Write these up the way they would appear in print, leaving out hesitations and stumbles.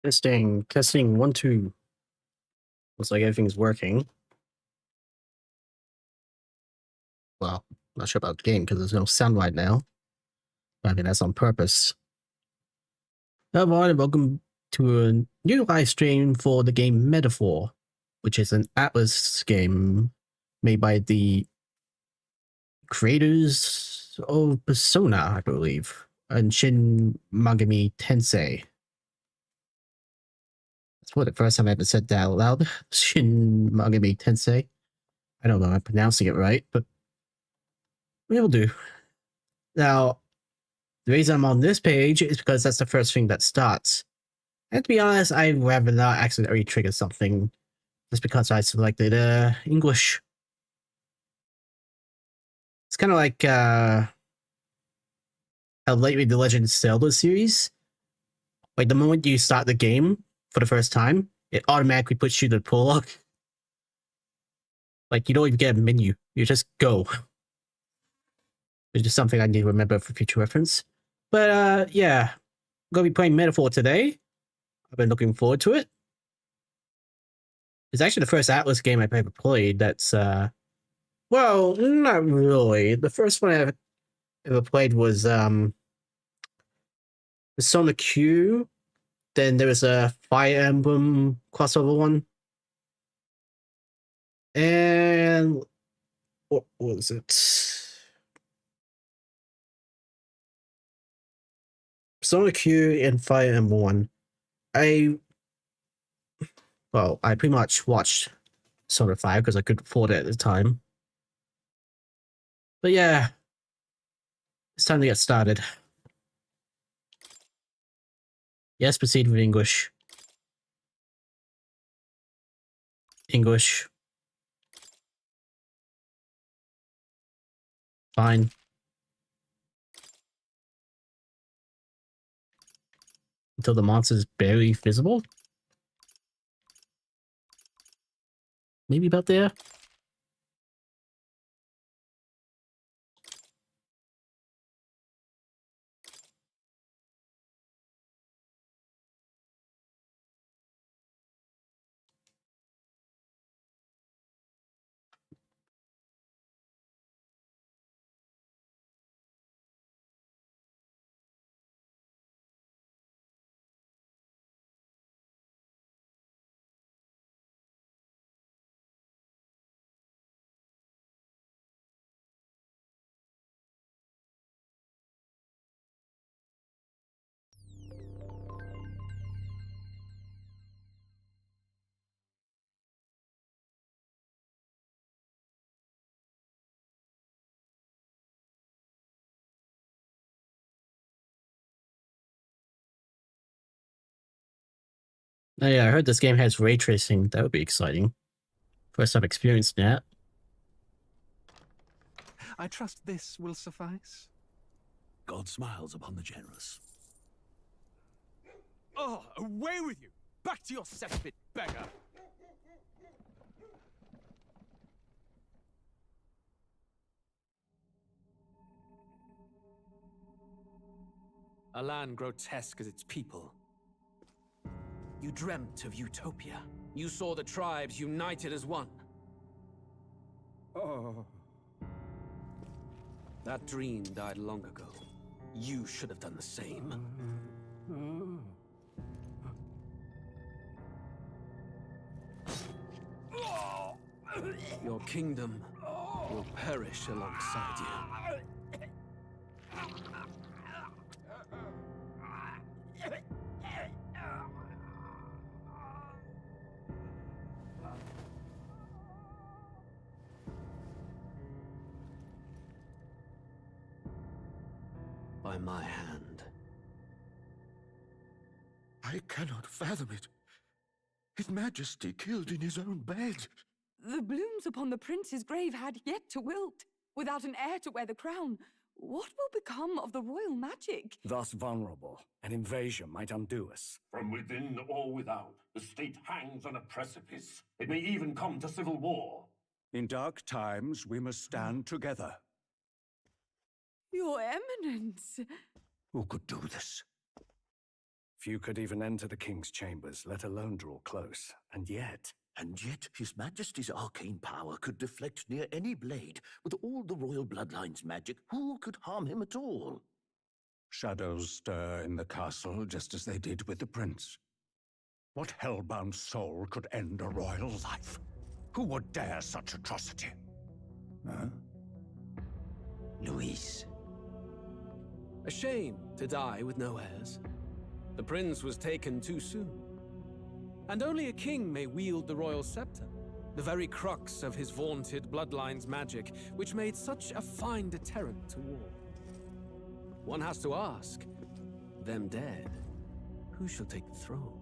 Testing, testing, 1, 2. Looks like everything's working. Well, not sure about the game because there's no sound right now. I mean, that's on purpose. Hello, and welcome to a new live stream for the game Metaphor, which is an Atlas game made by the creators of Persona, I believe, and Shin Megami Tensei. That's for the first time I ever said that out loud. Shin Megami Tensei. I don't know if I'm pronouncing it right, but we'll do. Now, the reason I'm on this page is because that's the first thing that starts. And to be honest, I'd rather not accidentally trigger something just because I selected English. It's kind of like how lately the Legend of Zelda series. Like the moment you start the game for the first time, it automatically puts you to the prologue. Like you don't even get a menu; you just go. It's just something I need to remember for future reference. But yeah, I'm gonna be playing Metaphor today. I've been looking forward to it. It's actually the first Atlas game I've ever played that's well, not really. The first one I ever played was Persona Q. Then there was a Fire Emblem crossover one. And what was it? Persona Q and Fire Emblem one. I pretty much watched Persona 5 because I could afford it at the time. But yeah, it's time to get started. Yes, proceed with English. English. Fine. Until the monster's barely visible? Maybe about there? Oh yeah, I heard this game has ray tracing. That would be exciting. First time experiencing that. I trust this will suffice. God smiles upon the generous. Oh, away with you! Back to your cesspit, beggar! A land grotesque as its people. You dreamt of utopia. You saw the tribes united as one. Oh. That dream died long ago. You should have done the same. Your kingdom will perish alongside you. By my hand. I cannot fathom it. His Majesty killed in his own bed. The blooms upon the prince's grave had yet to wilt. Without an heir to wear the crown, what will become of the royal magic? Thus vulnerable, an invasion might undo us. From within or without, the state hangs on a precipice. It may even come to civil war. In dark times, we must stand together. Your Eminence. Who could do this? Few could even enter the king's chambers, let alone draw close. And yet, His Majesty's arcane power could deflect near any blade. With all the royal bloodline's magic, who could harm him at all? shadows stir in the castle just as they did with the prince. What hellbound soul could end a royal life? Who would dare such atrocity? Huh? Luis. A shame to die with no heirs. The prince was taken too soon. And only a king may wield the royal scepter, the very crux of his vaunted bloodline's magic, which made such a fine deterrent to war. One has to ask, them dead, who shall take the throne?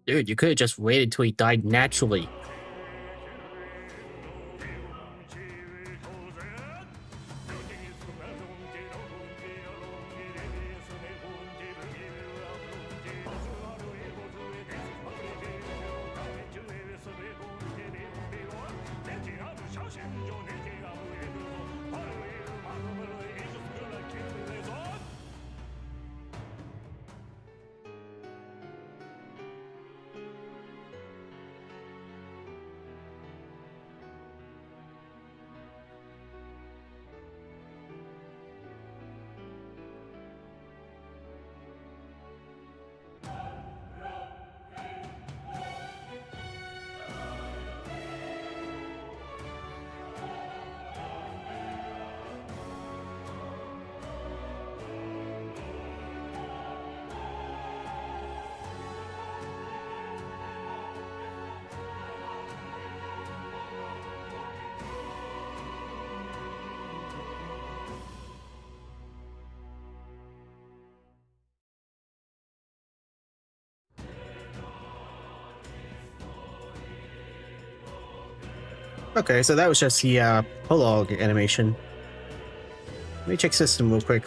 Dude, you could have just waited till he died naturally. Okay, so that was just the prologue animation. Let me check system real quick.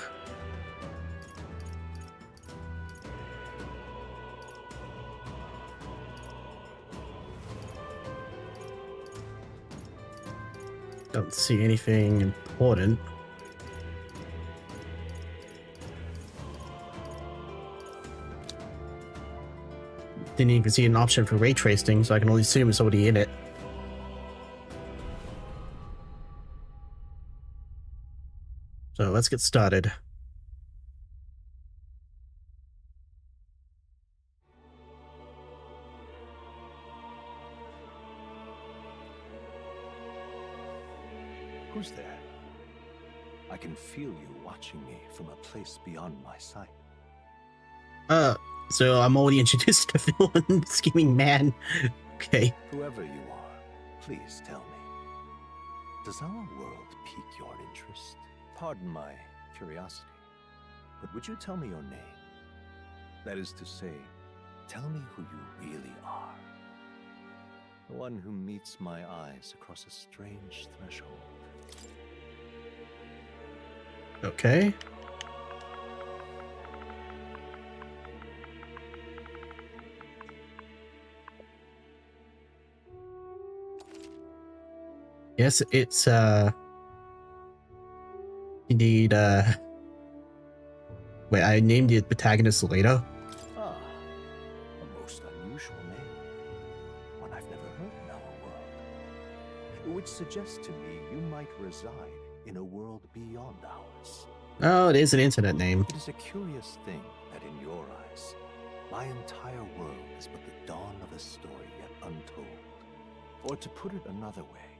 Don't see anything important. Didn't even see an option for ray tracing, so I can only assume it's already in it. So let's get started. Who's there? I can feel you watching me from a place beyond my sight. So I'm already introduced to the villain, scheming man. Okay. Whoever you are, please tell me. Does our world pique your interest? Pardon my curiosity, but would you tell me your name? That is to say, tell me who you really are. The one who meets my eyes across a strange threshold. Okay. Yes, it's indeed wait, I named the protagonist later. Ah, a most unusual name. One I've never heard in our world. Which suggests to me you might reside in a world beyond ours. Oh, it is an internet name. It is a curious thing that in your eyes, my entire world is but the dawn of a story yet untold. Or to put it another way,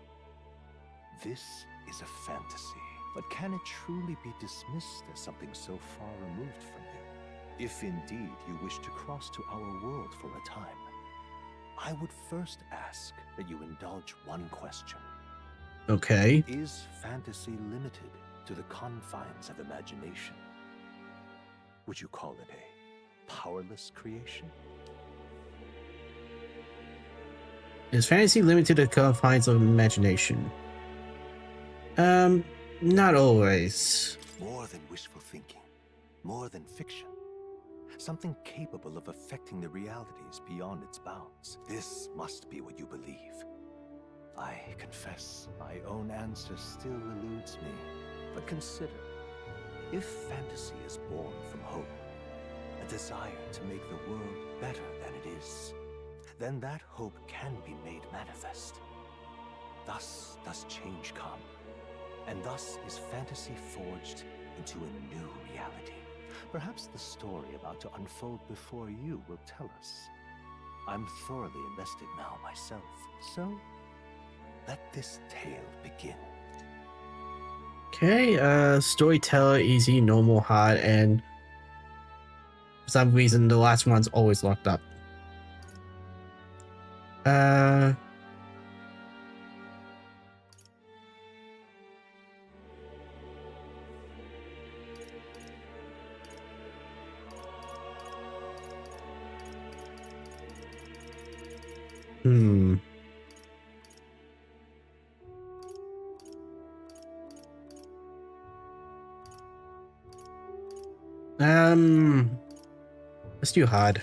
this is a fantasy. But can it truly be dismissed as something so far removed from you? If indeed you wish to cross to our world for a time, I would first ask that you indulge one question. Okay. Is fantasy limited to the confines of imagination? Would you call it a powerless creation? Is fantasy limited to the confines of imagination? Not always. More than wishful thinking, more than fiction. Something capable of affecting the realities beyond its bounds. This must be what you believe. I confess, my own answer still eludes me. But consider, if fantasy is born from hope, a desire to make the world better than it is, then that hope can be made manifest. Thus does change come, and thus is fantasy forged into a new reality. Perhaps the story about to unfold before you will tell us. I'm thoroughly invested now myself, so let this tale begin. Okay, storyteller, easy, normal, hard, and for some reason the last one's always locked up. Hmm. Let's do hard.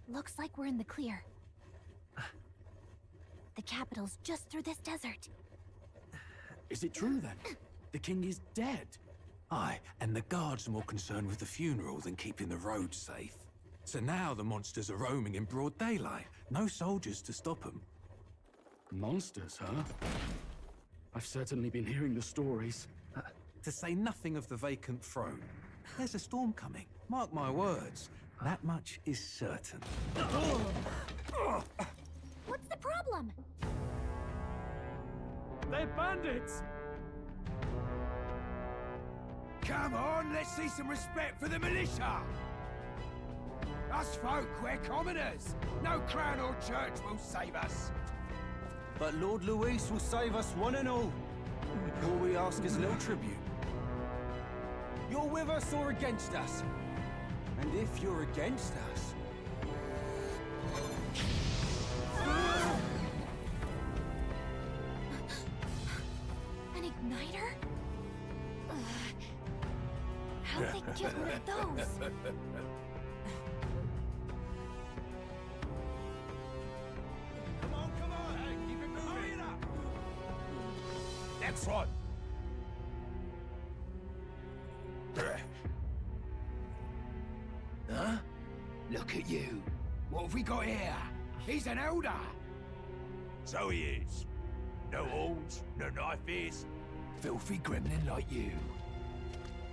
Looks like we're in the clear. The capital's just through this desert. Is it true then? The king is dead? Aye, and the guards are more concerned with the funeral than keeping the roads safe. So now the monsters are roaming in broad daylight. No soldiers to stop them. Monsters, huh? I've certainly been hearing the stories. To say nothing of the vacant throne. There's a storm coming. Mark my words. That much is certain. What's the problem? They're bandits! Come on, let's see some respect for the militia! Us folk, we're commoners! No crown or church will save us! But Lord Luis will save us one and all. All we ask is a little tribute. You're with us or against us? And if you're against us... An igniter? How'd they get one of those? Come on, hey, keep it moving! Hurry it up! Next one! Huh? Look at you. What have we got here? He's an elder. So he is. No horns, no knife is. Filthy gremlin like you.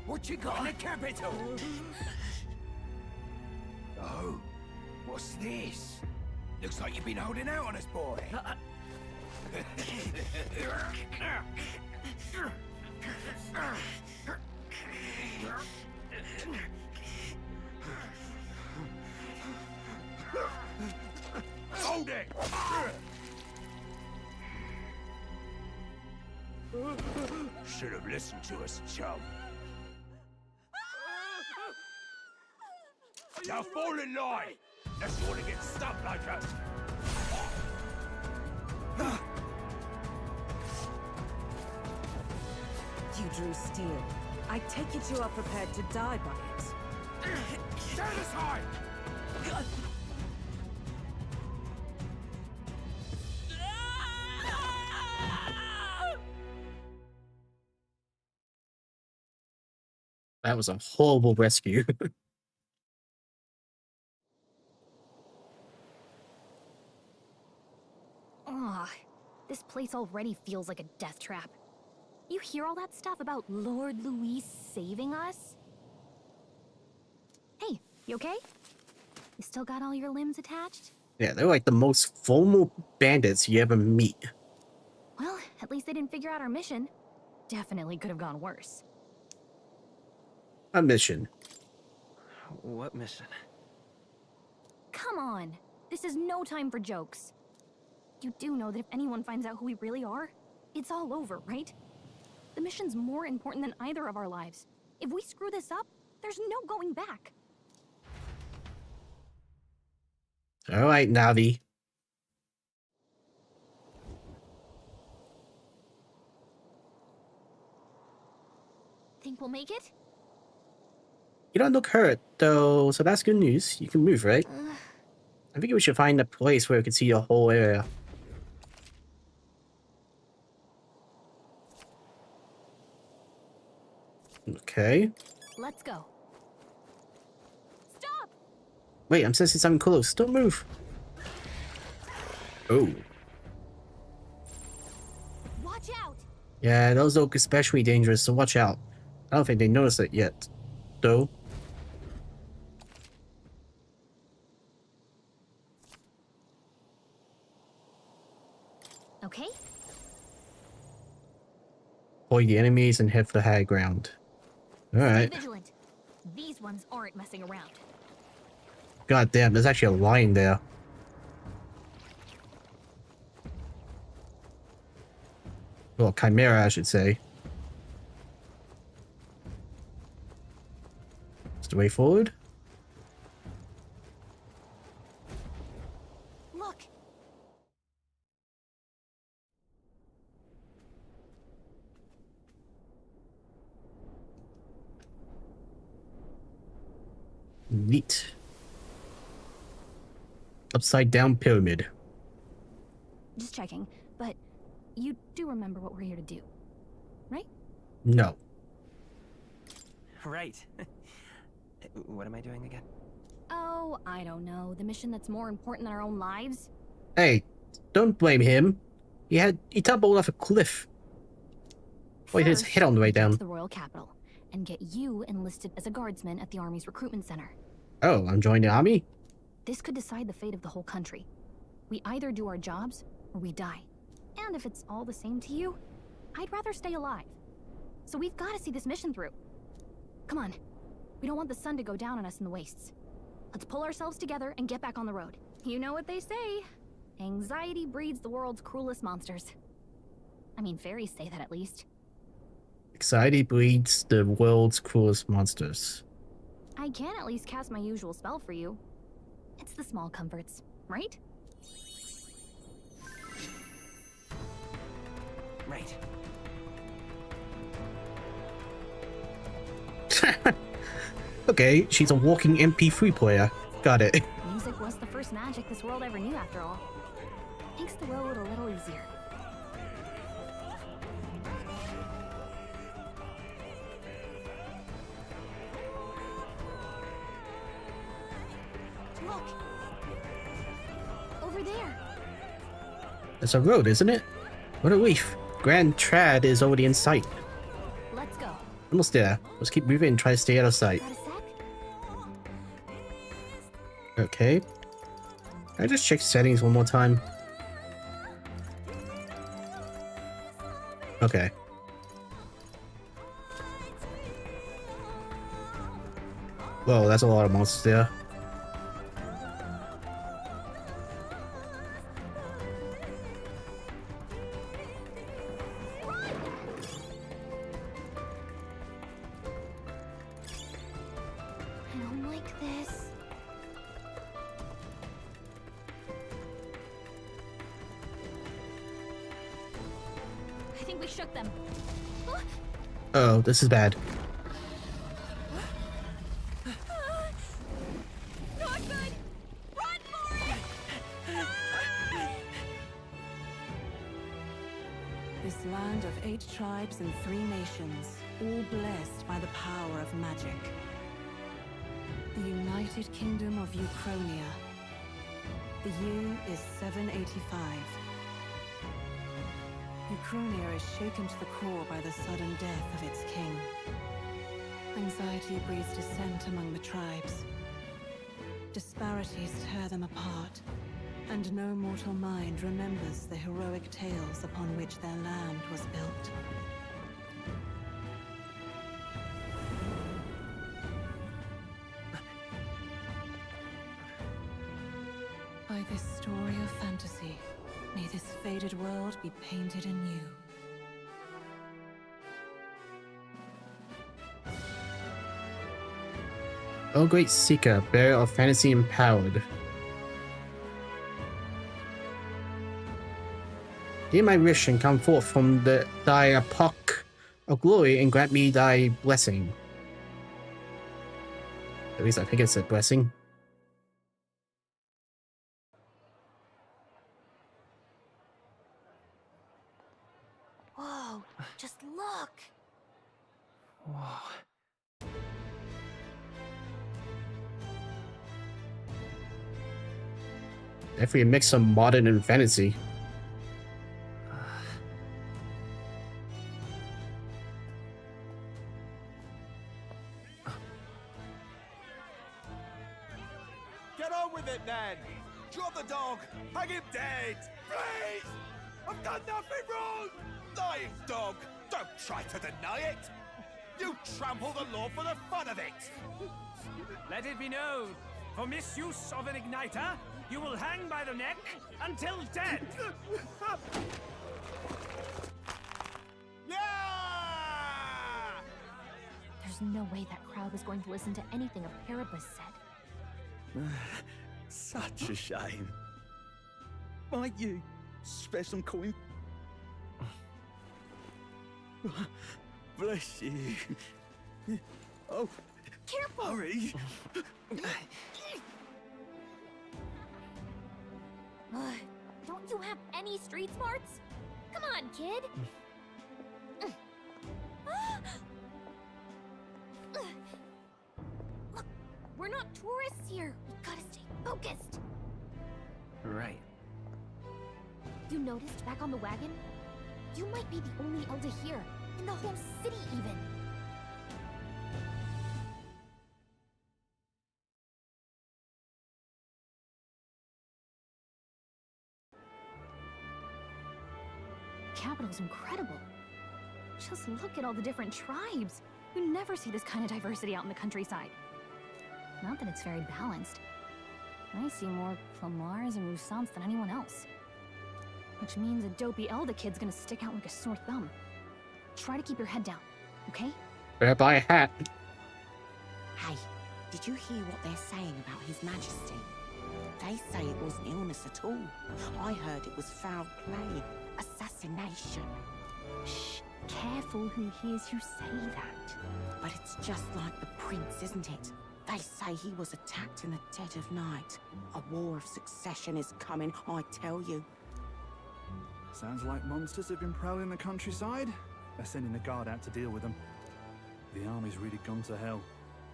What you got in the capital? Oh, what's this? Looks like you've been holding out on us, boy. Hold it! Should have listened to us, chum. Now fall in line! Unless you want to get stuck like us! You drew steel. I take it you are prepared to die by it. Stand aside! That was a horrible rescue. Ugh, this place already feels like a death trap. You hear all that stuff about Lord Luis saving us? Hey, you okay? You still got all your limbs attached? Yeah, they're like the most formal bandits you ever meet. Well, at least they didn't figure out our mission. Definitely could have gone worse. A mission. What mission? Come on! This is no time for jokes. You do know that if anyone finds out who we really are, it's all over, right? The mission's more important than either of our lives. If we screw this up, there's no going back. All right, Navi. think we'll make it? You don't look hurt, though, so that's good news. You can move, right? I think we should find a place where we can see the whole area. Okay. Let's go. Stop! Wait, I'm sensing something close. Don't move. Oh. Watch out! Yeah, those look especially dangerous, so watch out. I don't think they noticed it yet, though. Okay. Avoid the enemies and head for the high ground. Alright. Stay vigilant. These ones aren't messing around. God damn, there's actually a lion there. Well, chimera, I should say. It's the way forward. Look! Neat. Upside down pyramid. Just checking, but you do remember what we're here to do, right? No. Right. What am I doing again? Oh, I don't know. The mission that's more important than our own lives? Hey, don't blame him. He tumbled off a cliff. Wait, his head on the way down. To the royal capital and get you enlisted as a guardsman at the army's recruitment center. Oh, I'm joining the army? This could decide the fate of the whole country. We either do our jobs or we die. And if it's all the same to you, I'd rather stay alive. So we've got to see this mission through. Come on. We don't want the sun to go down on us in the wastes. Let's pull ourselves together and get back on the road. You know what they say. Anxiety breeds the world's cruelest monsters. I mean, fairies say that at least. Anxiety breeds the world's cruelest monsters. I can at least cast my usual spell for you. It's the small comforts, right? Right. Okay, she's a walking MP3 player. Got it. Music was the first magic this world ever knew, after all. Makes the road a little easier. Look! Over there! It's a road, isn't it? What a relief. Grand Trad is already in sight. Let's go. Almost there. Let's keep moving and try to stay out of sight. Got a sec? Okay. Can I just check settings one more time? Okay. Whoa, that's a lot of monsters there. I don't like this. I think we shook them. Oh, this is bad. Not good! Run for it! This land of 8 tribes and 3 nations, all blessed by the power of magic. The United Kingdom of Ukrainia. The year is 785. Ukrainia is shaken to the core by the sudden death of its king. Anxiety breeds dissent among the tribes. Disparities tear them apart, and no mortal mind remembers the heroic tales upon which their land was built. By this story of fantasy, may this faded world be painted anew. Oh, great Seeker, bearer of fantasy empowered. Hear my wish and come forth from the dire epoch of glory and grant me thy blessing. At least I think it's a blessing. Whoa, just look! Whoa. Definitely a mix of modern and fantasy. Get on with it, then! Drop the dog! Hang him dead! Please! I've done nothing wrong! Lying dog! Don't try to deny it! You trample the law for the fun of it! Let it be known, for misuse of an igniter, you will hang by the neck until dead! Yeah! There's no way that crowd was going to listen to anything a Paribus said. Such a shame. Might you spare some coin? Bless you. Oh, careful! Hurry! Don't you have any street smarts? Come on, kid! Look, we're not tourists here. We gotta stay focused. Right. You noticed back on the wagon? You might be the only elder here, in the whole city even. The capital's incredible. Just look at all the different tribes. You never see this kind of diversity out in the countryside. Not that it's very balanced. I see more Clamars and Roussants than anyone else. Which means a dopey Elder kid's gonna stick out like a sore thumb. Try to keep your head down, okay? Better buy a hat. Hey, did you hear what they're saying about His Majesty? They say it wasn't illness at all. I heard it was foul play, assassination. Shh, careful who hears you say that. But it's just like the prince, isn't it? They say he was attacked in the dead of night. A war of succession is coming, I tell you. Sounds like monsters have been prowling the countryside. They're sending the guard out to deal with them. The army's really gone to hell.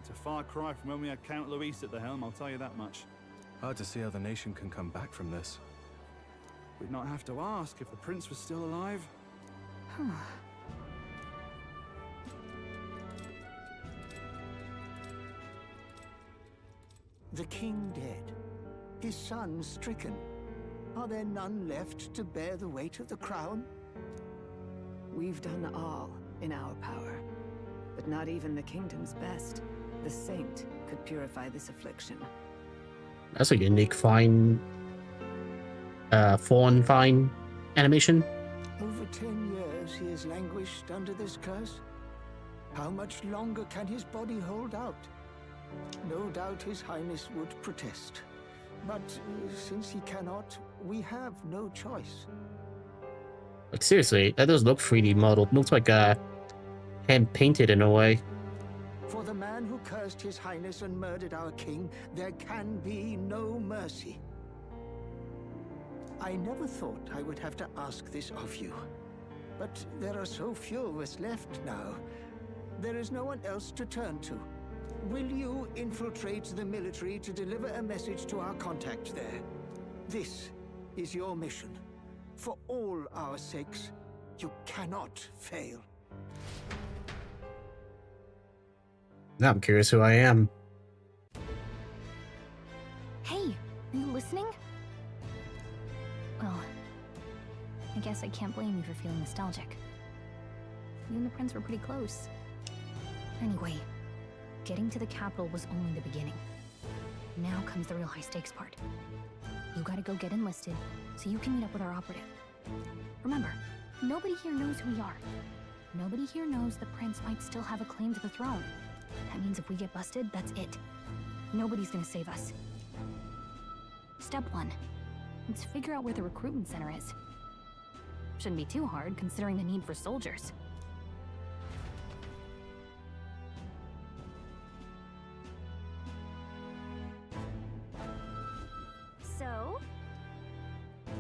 It's a far cry from when we had Count Luis at the helm, I'll tell you that much. Hard to see how the nation can come back from this. We'd not have to ask if the prince was still alive. The king dead, his son stricken. Are there none left to bear the weight of the crown? We've done all in our power, but not even the kingdom's best, the saint, could purify this affliction. That's a unique fine, fawn fine animation. Over 10 years he has languished under this curse. How much longer can his body hold out? No doubt His Highness would protest. But since he cannot, we have no choice. Like seriously, that does look 3D modeled. Looks like hand painted in a way. For the man who cursed His Highness and murdered our king, there can be no mercy. I never thought I would have to ask this of you. But there are so few of us left now. There is no one else to turn to. Will you infiltrate the military to deliver a message to our contact there? This is your mission. For all our sakes, you cannot fail. Now I'm curious who I am. Hey, are you listening? Well, I guess I can't blame you for feeling nostalgic. You and the prince were pretty close. Anyway, getting to the capital was only the beginning. Now comes the real high-stakes part. You gotta go get enlisted, so you can meet up with our operative. Remember, nobody here knows who we are. Nobody here knows the prince might still have a claim to the throne. That means if we get busted, that's it. Nobody's gonna save us. Step 1. Let's figure out where the recruitment center is. Shouldn't be too hard, considering the need for soldiers.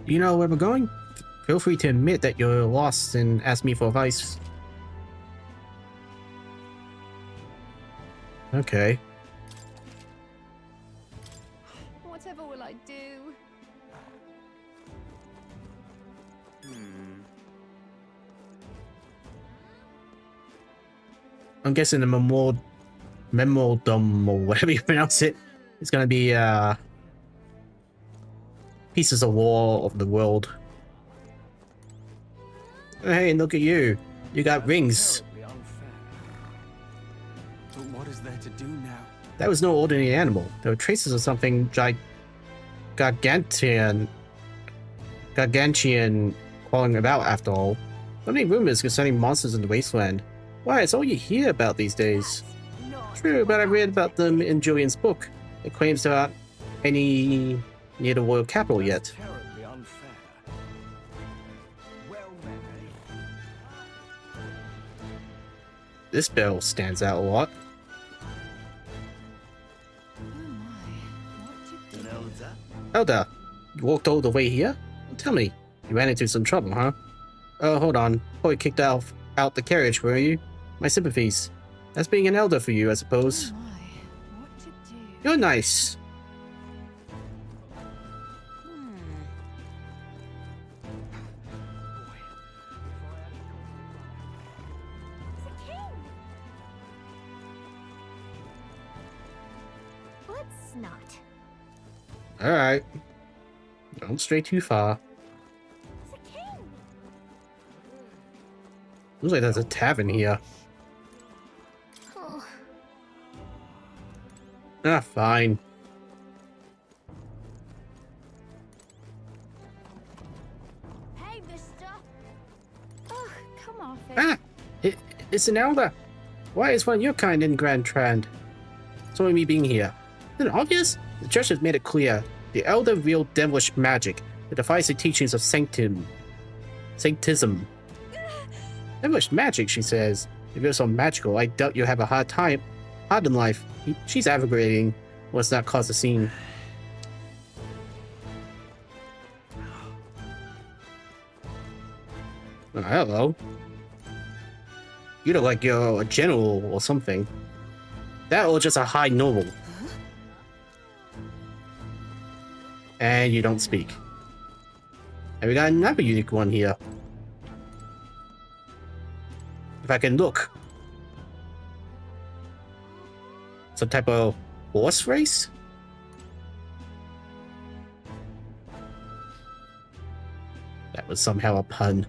You know where we're going? Feel free to admit that you're lost and ask me for advice. Okay. Whatever will I do? I'm guessing the memorandum or whatever you pronounce it is going to be pieces of war of the world. Hey, look at you. You got rings. But what is there to do now? That was no ordinary animal. There were traces of something gargantuan crawling about after all. So many rumors concerning monsters in the wasteland. Why, it's all you hear about these days. True, but I read about them in Julian's book. It claims there aren't any near the royal capital yet. This bell stands out a lot. Elder, you walked all the way here? Tell me, you ran into some trouble, huh? Oh, hold on. Probably kicked out the carriage, were you? My sympathies. That's being an elder for you, I suppose. You're nice. Let's not. Alright. Don't stray too far. Looks like there's a tavern here. Oh. Ah, fine. Hey, mister. Oh, come off it. Ah! It's an elder. Why is one of your kind in Grand Trand? It's only me being here. Isn't it obvious? The church has made it clear. The elder wield devilish magic that defies the teachings of sanctism. Devilish magic, she says. If you're so magical, I doubt you'll have a hard in life. She's aggravating. Let's not cause a scene. Oh, hello. You look like you're a general or something. That or just a high noble. And you don't speak. And we got another unique one here. If I can look. Some type of horse race? That was somehow a pun.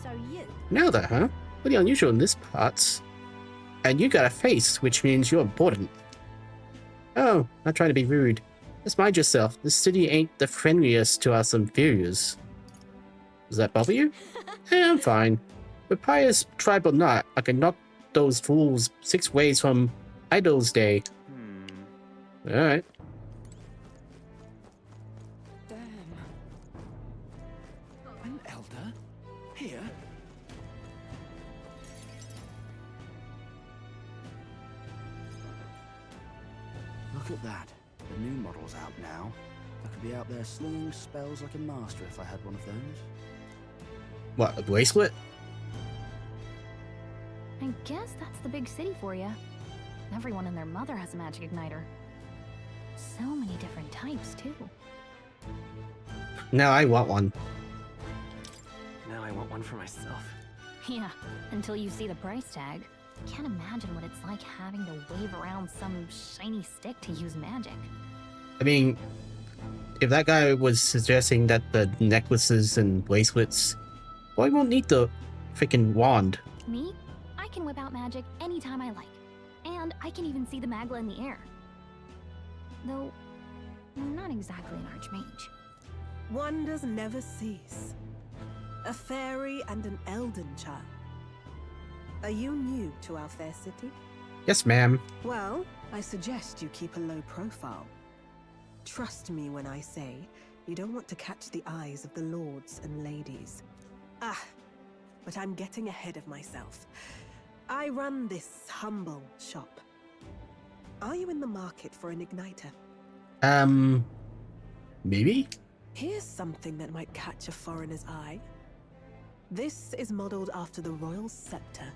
So you. Now that, huh? Pretty unusual in this parts. And you got a face, which means you're important. Oh, not trying to be rude. Just mind yourself. This city ain't the friendliest to us inferiors. Does that bother you? I'm fine. With pious tribe or not, I can knock those fools 6 ways from Idol's Day. Alright. An elder? Here? Look at that. The new model's out now. I could be out there slinging spells like a master if I had one of those. What, a bracelet? I guess that's the big city for you. Everyone and their mother has a magic igniter. So many different types, too. Now I want one. Now I want one for myself. Yeah, until you see the price tag. Can't imagine what it's like having to wave around some shiny stick to use magic. I mean, if that guy was suggesting that the necklaces and bracelets, well, I won't need the freaking wand. Me? I can whip out magic anytime I like. And I can even see the magla in the air. Though, I'm not exactly an archmage. Wonders never cease. A fairy and an elden child. Are you new to our fair city? Yes, ma'am. Well, I suggest you keep a low profile. Trust me when I say you don't want to catch the eyes of the lords and ladies. Ah, but I'm getting ahead of myself. I run this humble shop. Are you in the market for an igniter? Maybe? Here's something that might catch a foreigner's eye. This is modeled after the royal scepter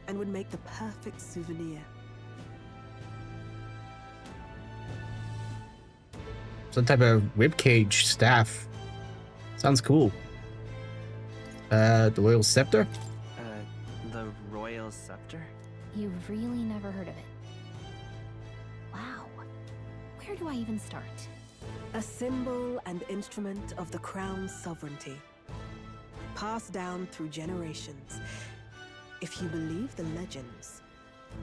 and would make the perfect souvenir. Some type of ribcage staff. Sounds cool. The royal scepter? The royal scepter? You've really never heard of it. Wow. Where do I even start? A symbol and instrument of the crown's sovereignty, passed down through generations. If you believe the legends,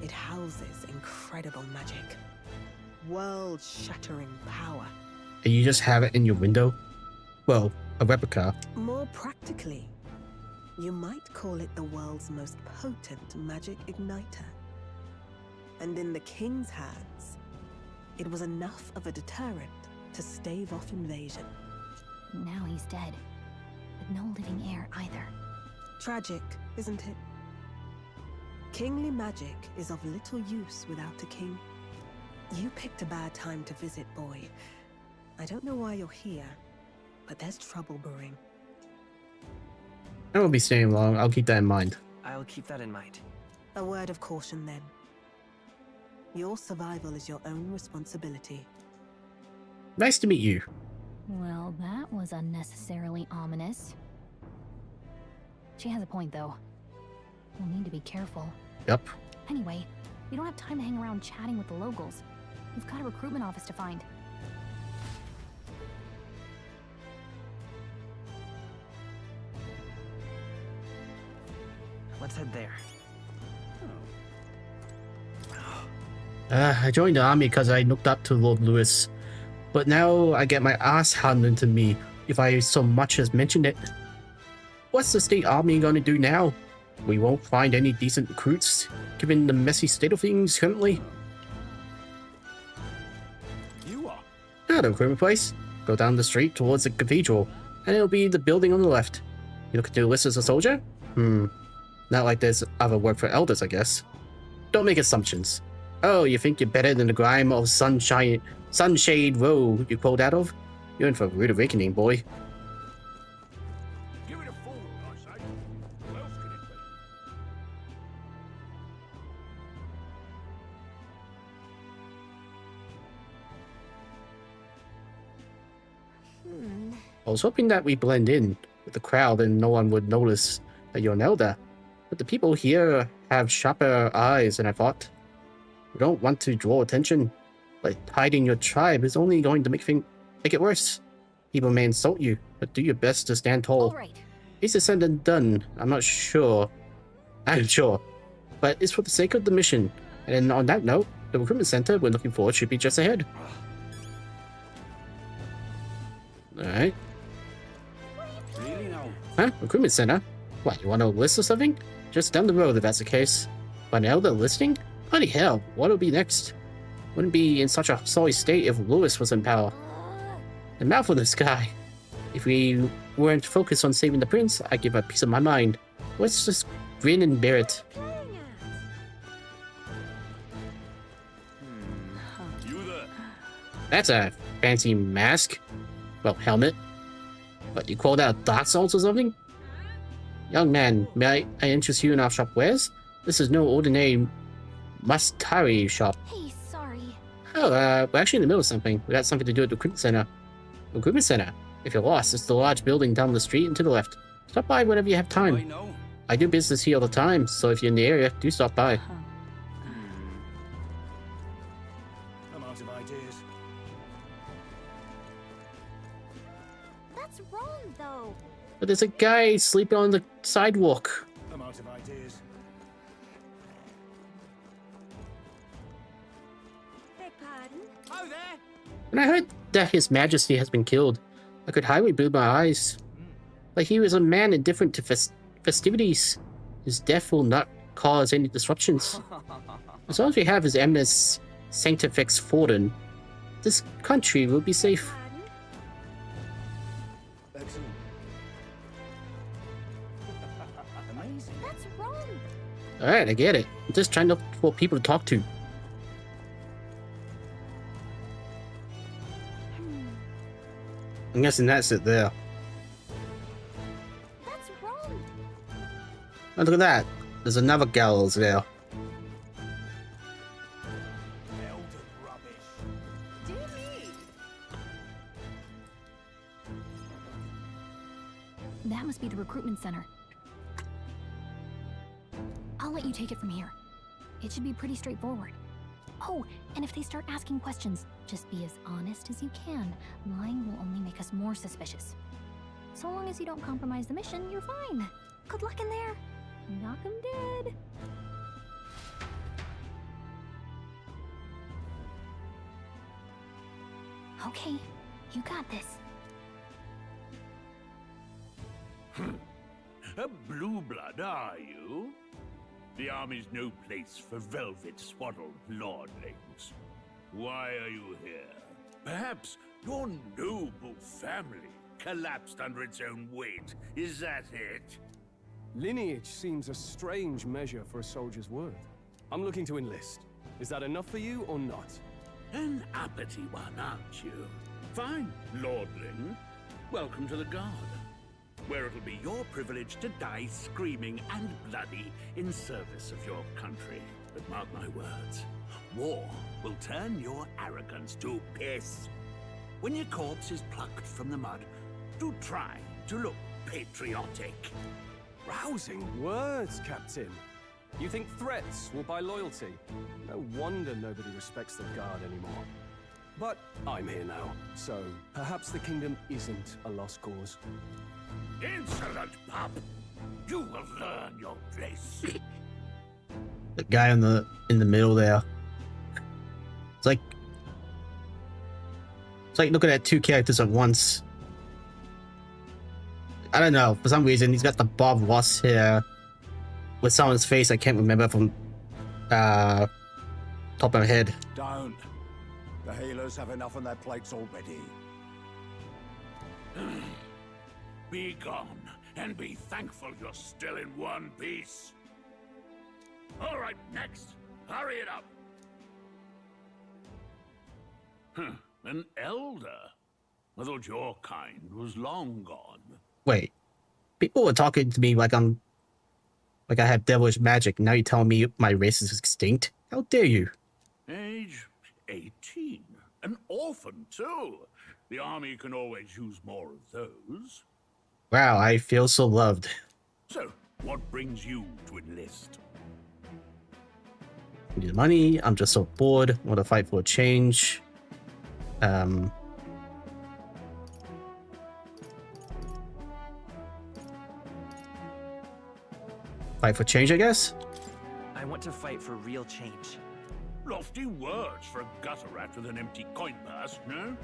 it houses incredible magic, world-shattering power. And you just have it in your window? Well, a replica. More practically, you might call it the world's most potent magic igniter. And in the king's hands, it was enough of a deterrent to stave off invasion. Now he's dead, with no living heir either. Tragic, isn't it? Kingly magic is of little use without a king. You picked a bad time to visit, boy. I don't know why you're here, but there's trouble brewing. I won't be staying long. I'll keep that in mind. I'll keep that in mind. A word of caution then. Your survival is your own responsibility. Nice to meet you. Well, that was unnecessarily ominous. She has a point, though. We'll need to be careful. Yep. Anyway, we don't have time to hang around chatting with the locals. We've got a recruitment office to find. Let's head there. I joined the army because I looked up to Lord Lewis. But now I get my ass handed to me if I so much as mention it. What's the state army going to do now? We won't find any decent recruits, given the messy state of things currently. You are? Ah, the recruitment place. Go down the street towards the cathedral, and it'll be the building on the left. You looking to enlist as a soldier? Not like there's other work for elders, I guess. Don't make assumptions. Oh, you think you're better than the grime of Sunshade Row you crawled out of? You're in for a rude awakening, boy. Give it a fool, I say. Who else could it be? I was hoping that we blend in with the crowd and no one would notice that you're an elder. But the people here have sharper eyes than I thought. We don't want to draw attention, but hiding your tribe is only going to make it worse. People may insult you, but do your best to stand tall. All right. Easier said than done, I'm sure. But it's for the sake of the mission. And on that note, the recruitment center we're looking for should be just ahead. Alright. Really now? Huh? Recruitment center? What, you want a list or something? Just down the road if that's the case. But an elder listing? Bloody hell, what'll be next? Wouldn't be in such a sorry state if Lewis was in power. The mouth of this guy. If we weren't focused on saving the prince, I'd give a piece of my mind. Let's just grin and bear it. You there? That's a fancy mask. Well, helmet. What, you called out Dark Souls or something? Young man, may I interest you in our shop wares? This is no ordinary mustari shop. Hey, sorry. Oh, we're actually in the middle of something. We got something to do at the recruitment center. Recruitment center? If you're lost, it's the large building down the street and to the left. Stop by whenever you have time. I know. I do business here all the time, so if you're in the area, do stop by. I'm out of ideas. That's wrong, though. But there's a guy sleeping on the sidewalk. I'm out of ideas. Beg pardon? Oh, there! When I heard that His Majesty has been killed, I could hardly believe my eyes. Like he was a man indifferent to festivities. His death will not cause any disruptions. As long as we have His Eminence Sanctifex Forden, this country will be safe. Excellent. Amazing. That's wrong. Alright, I get it. I'm just trying to look for people to talk to. I'm guessing that's it there. That's wrong. Oh, look at that. There's another gallows there. That must be the recruitment center. I'll let you take it from here. It should be pretty straightforward. Oh, and if they start asking questions, just be as honest as you can. Lying will only make us more suspicious. So long as you don't compromise the mission, you're fine. Good luck in there. Knock 'em dead. Okay, you got this. A blue blood, are you? The army's no place for velvet-swaddled lordlings. Why are you here? Perhaps your noble family collapsed under its own weight. Is that it? Lineage seems a strange measure for a soldier's worth. I'm looking to enlist. Is that enough for you or not? An uppity one, aren't you? Fine, lordling. Welcome to the Guard, where it'll be your privilege to die screaming and bloody in service of your country. But mark my words, war will turn your arrogance to piss. When your corpse is plucked from the mud, do try to look patriotic. Rousing words, Captain. You think threats will buy loyalty? No wonder nobody respects the Guard anymore. But I'm here now, so perhaps the kingdom isn't a lost cause. Insolent pup! You will learn your place. The guy in the middle there. It's like looking at two characters at once. I don't know. For some reason, he's got the Bob Ross hair with someone's face I can't remember from top of my head. Don't. The healers have enough on their plates already. Be gone, and be thankful you're still in one piece. All right, next. Hurry it up. An elder? I thought your kind was long gone. Wait, people were talking to me like I have devilish magic. Now you're telling me my race is extinct? How dare you? Age 18. An orphan, too. The army can always use more of those. Wow, I feel so loved. So, what brings you to enlist? I need money. I'm just so bored. Want to fight for a change. Fight for change, I guess? I want to fight for real change. Lofty words for a gutter rat with an empty coin purse, no?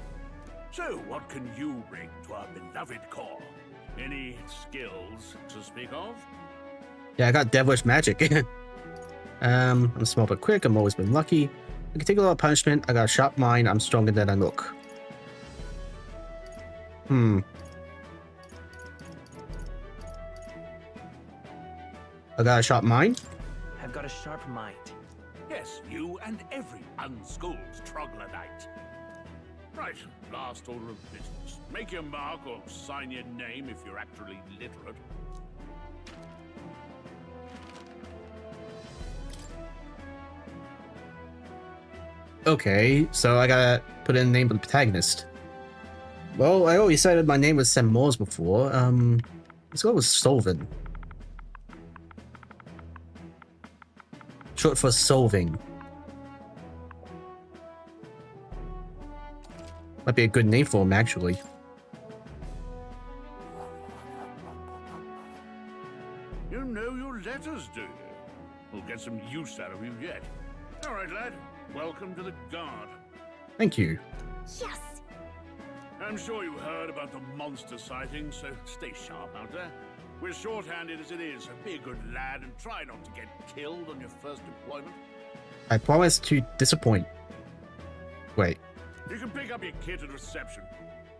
So, what can you bring to our beloved corps? Any skills to speak of? Yeah, I got devilish magic. I'm small but quick. I've always been lucky. I can take a lot of punishment. I got a sharp mind. I'm stronger than I look. I got a sharp mind? I've got a sharp mind. Yes, you and every unschooled troglodyte. Right, last order of business. Make your mark or sign your name if you're actually literate. Okay, so I gotta put in the name of the protagonist. Well, I already said my name was Sam Moores before. Let's go with Solvin. Short for Solving. Might be a good name for him, actually. You know your letters, do you? We'll get some use out of you yet. All right, lad. Welcome to the Guard. Thank you. Yes! I'm sure you heard about the monster sightings, so stay sharp out there. We're short-handed as it is, so be a good lad and try not to get killed on your first deployment. I promise to disappoint. Wait. You can pick up your kit at reception.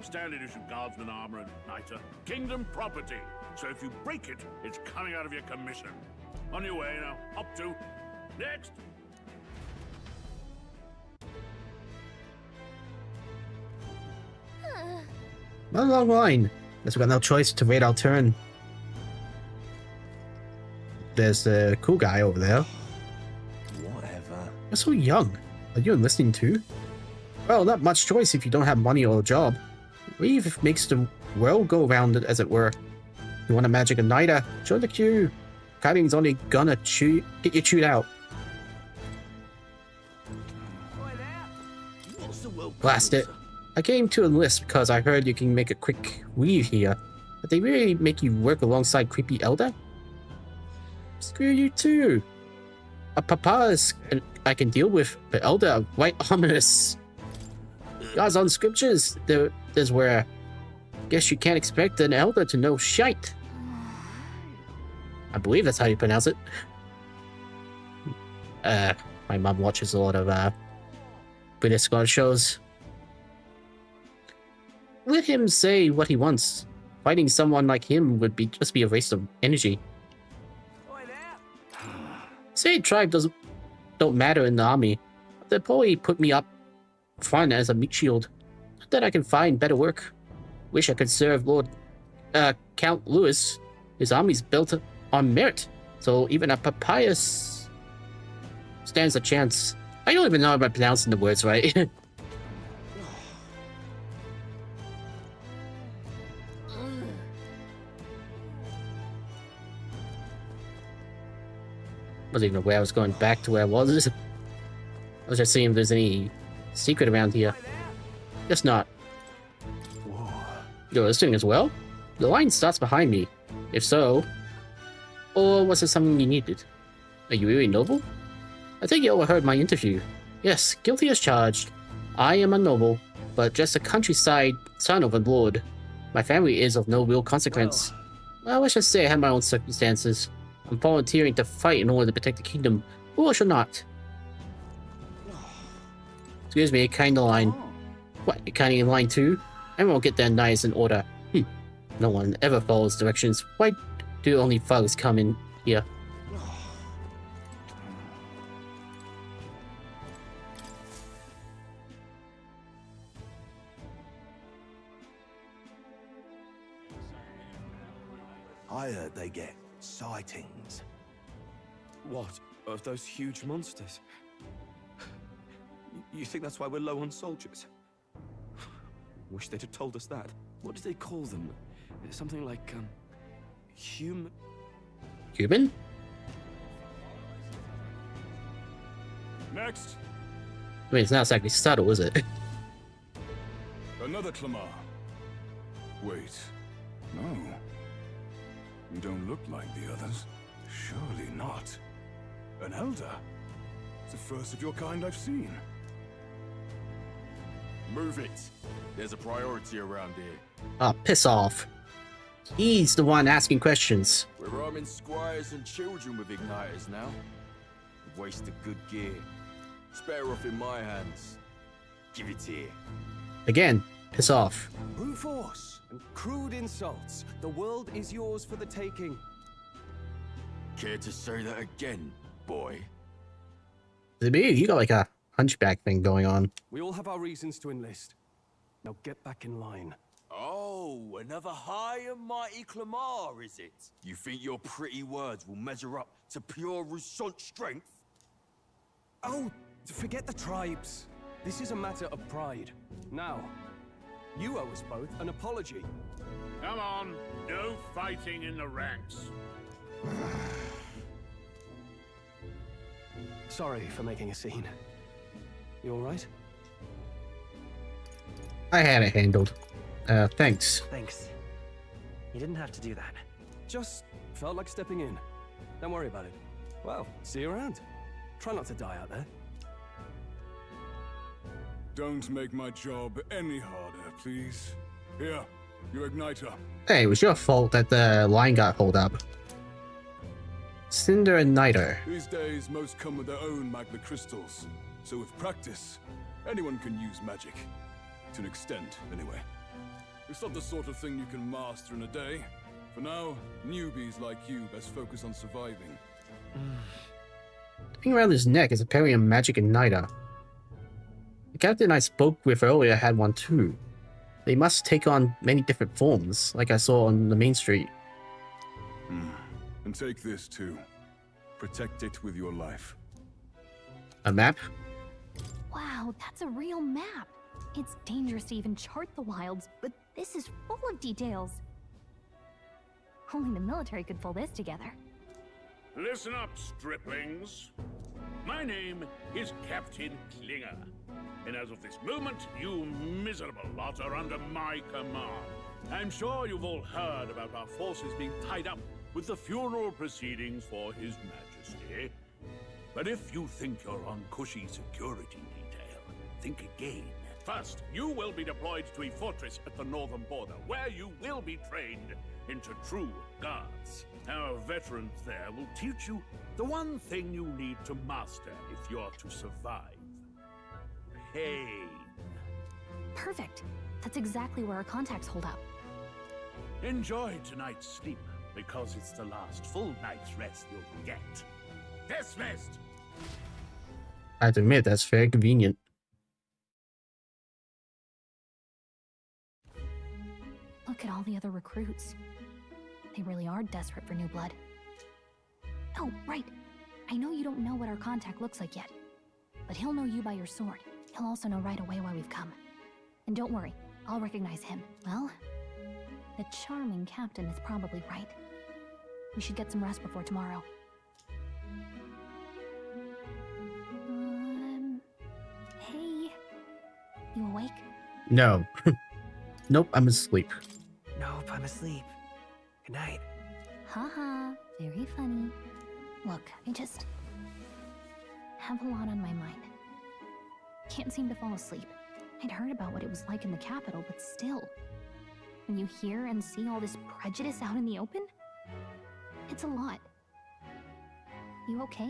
Standard issue guardsman armor and niter. Kingdom property. So if you break it, it's coming out of your commission. On your way now. Up to. Next. Not a long line. Guess we got no choice to wait our turn. There's a cool guy over there. Whatever. You're so young. Are you enlisting too? Well, not much choice if you don't have money or a job. Leave makes the world go round, as it were. You want a magic igniter? Join the queue. Kiting's only gonna get you chewed out. Blast it. I came to enlist because I heard you can make a quick weave here. But they really make you work alongside creepy elder? Screw you too. A papas I can deal with, but elder are quite ominous. God's on scriptures, there's where. Guess you can't expect an elder to know shite. I believe that's how you pronounce it. My mom watches a lot of British Scottish shows. Let him say what he wants. Fighting someone like him would just be a waste of energy. Say tribe don't matter in the army. They'll probably put me up front as a meat shield. Not that I can find better work. Wish I could serve Lord Count Lewis. His army's built on merit, so even a papyrus stands a chance. I don't even know if I'm pronouncing the words right. Wasn't even aware I was going back to where I was. I was just seeing if there's any secret around here. Guess not. You're listening as well? The line starts behind me. If so... Or was it something you needed? Are you really noble? I think you overheard my interview. Yes, guilty as charged. I am a noble, but just a countryside son of a lord. My family is of no real consequence. Well, let's just say I have my own circumstances. I'm volunteering to fight in order to protect the kingdom. Who or should not? Excuse me, kinda line. What, you're kinda in line too? Everyone will get their knives in order. No one ever follows directions. Why do only thugs come in here? I heard they get sightings. What? Of those huge monsters? You think that's why we're low on soldiers? Wish they'd have told us that. What do they call them? Something like, human? Human? Next. I mean, it's not exactly subtle, is it? Another Clamar. Wait. No. You don't look like the others. Surely not. An elder? It's the first of your kind I've seen. Move it. There's a priority around here. Ah, piss off. He's the one asking questions. We're arming squires and children with igniters now. Waste of good gear. It's better off in my hands. Give it here. Again, piss off. Brute force and crude insults. The world is yours for the taking. Care to say that again, boy? Is it me? You got like a hunchback thing going on. We all have our reasons to enlist. Now get back in line. Oh, another high and mighty Clamar, is it? You think your pretty words will measure up to pure Roussant strength? Oh, forget the tribes. This is a matter of pride. Now, you owe us both an apology. Come on, no fighting in the ranks. Sorry for making a scene. You all right? I had it handled. Thanks. Thanks. You didn't have to do that. Just felt like stepping in. Don't worry about it. Well, see you around. Try not to die out there. Don't make my job any harder, please. Here, your igniter. Hey, it was your fault that the line got pulled up. Cinder and Niter. These days, most come with their own magma crystals. So with practice, anyone can use magic. To an extent, anyway. It's not the sort of thing you can master in a day. For now, newbies like you best focus on surviving. The thing around his neck is apparently a magic igniter. The captain I spoke with earlier had one too. they must take on many different forms, like I saw on the main street. And take this too. Protect it with your life. A map? Wow, that's a real map. It's dangerous to even chart the wilds, but this is full of details. Only the military could pull this together. Listen up, striplings. My name is Captain Klinger, and as of this moment, you miserable lot are under my command. I'm sure you've all heard about our forces being tied up with the funeral proceedings for His Majesty. But if you think you're on cushy security detail, think again. First, you will be deployed to a fortress at the northern border, where you will be trained into true guards. Our veterans there will teach you the one thing you need to master if you're to survive. Pain. Perfect. That's exactly where our contacts hold up. Enjoy tonight's sleep, because it's the last full night's rest you'll get. Dismissed! I have to admit, that's very convenient. Look at all the other recruits. They really are desperate for new blood. Oh, right. I know you don't know what our contact looks like yet, but he'll know you by your sword. He'll also know right away why we've come. And don't worry, I'll recognize him. Well, the charming captain is probably right. We should get some rest before tomorrow. Hey. You awake? No. Nope, I'm asleep. Nope, I'm asleep. Good night. Haha, very funny. Look, I just have a lot on my mind. Can't seem to fall asleep. I'd heard about what it was like in the capital, but still. When you hear and see all this prejudice out in the open, it's a lot. You okay?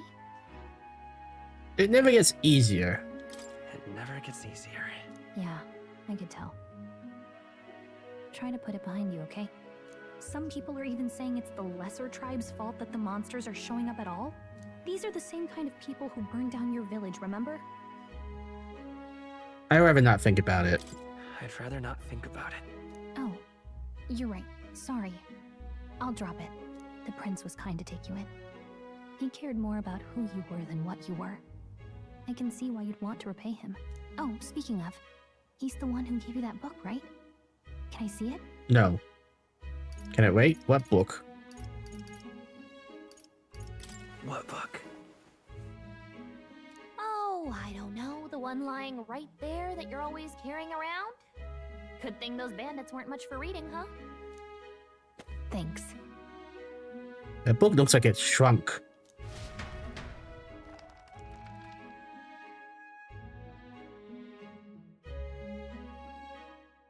It never gets easier. It never gets easier. Yeah, I could tell. Try to put it behind you, okay? Some people are even saying it's the lesser tribe's fault that the monsters are showing up at all. These are the same kind of people who burned down your village, remember? I'd rather not think about it. I'd rather not think about it. Oh, you're right. Sorry. I'll drop it. The prince was kind to take you in. He cared more about who you were than what you were. I can see why you'd want to repay him. Oh, speaking of, he's the one who gave you that book, right? Can I see it? No. Can it wait? What book? What book? Oh, I don't know. The one lying right there that you're always carrying around? Good thing those bandits weren't much for reading, huh? Thanks. That book looks like it shrunk.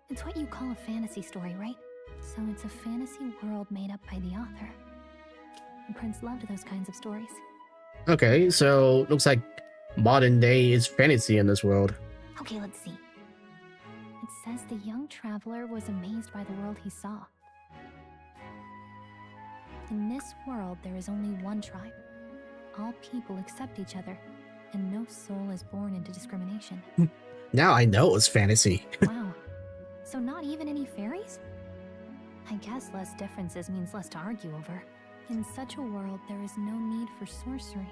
It's what you call a fantasy story, right? So it's a fantasy world made up by the author. The prince loved those kinds of stories. Okay, so looks like modern day is fantasy in this world. Okay, let's see. It says the young traveler was amazed by the world he saw. In this world, there is only one tribe. All people accept each other, and no soul is born into discrimination. Now I know it's fantasy. Wow. So not even any fairies? I guess less differences means less to argue over. In such a world, there is no need for sorcery.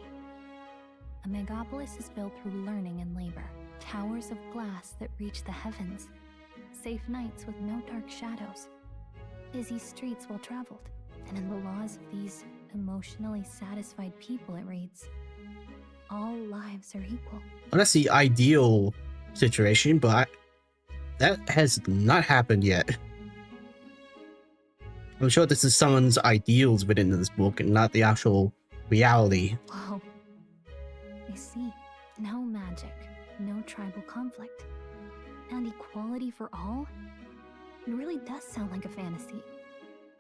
A megapolis is built through learning and labor. Towers of glass that reach the heavens. Safe nights with no dark shadows. Busy streets well traveled. And in the laws of these emotionally satisfied people, it reads, all lives are equal. Well, that's the ideal situation, but that has not happened yet. I'm sure this is someone's ideals within this book and not the actual reality. Whoa. I see. No magic, no tribal conflict, and equality for all? It really does sound like a fantasy.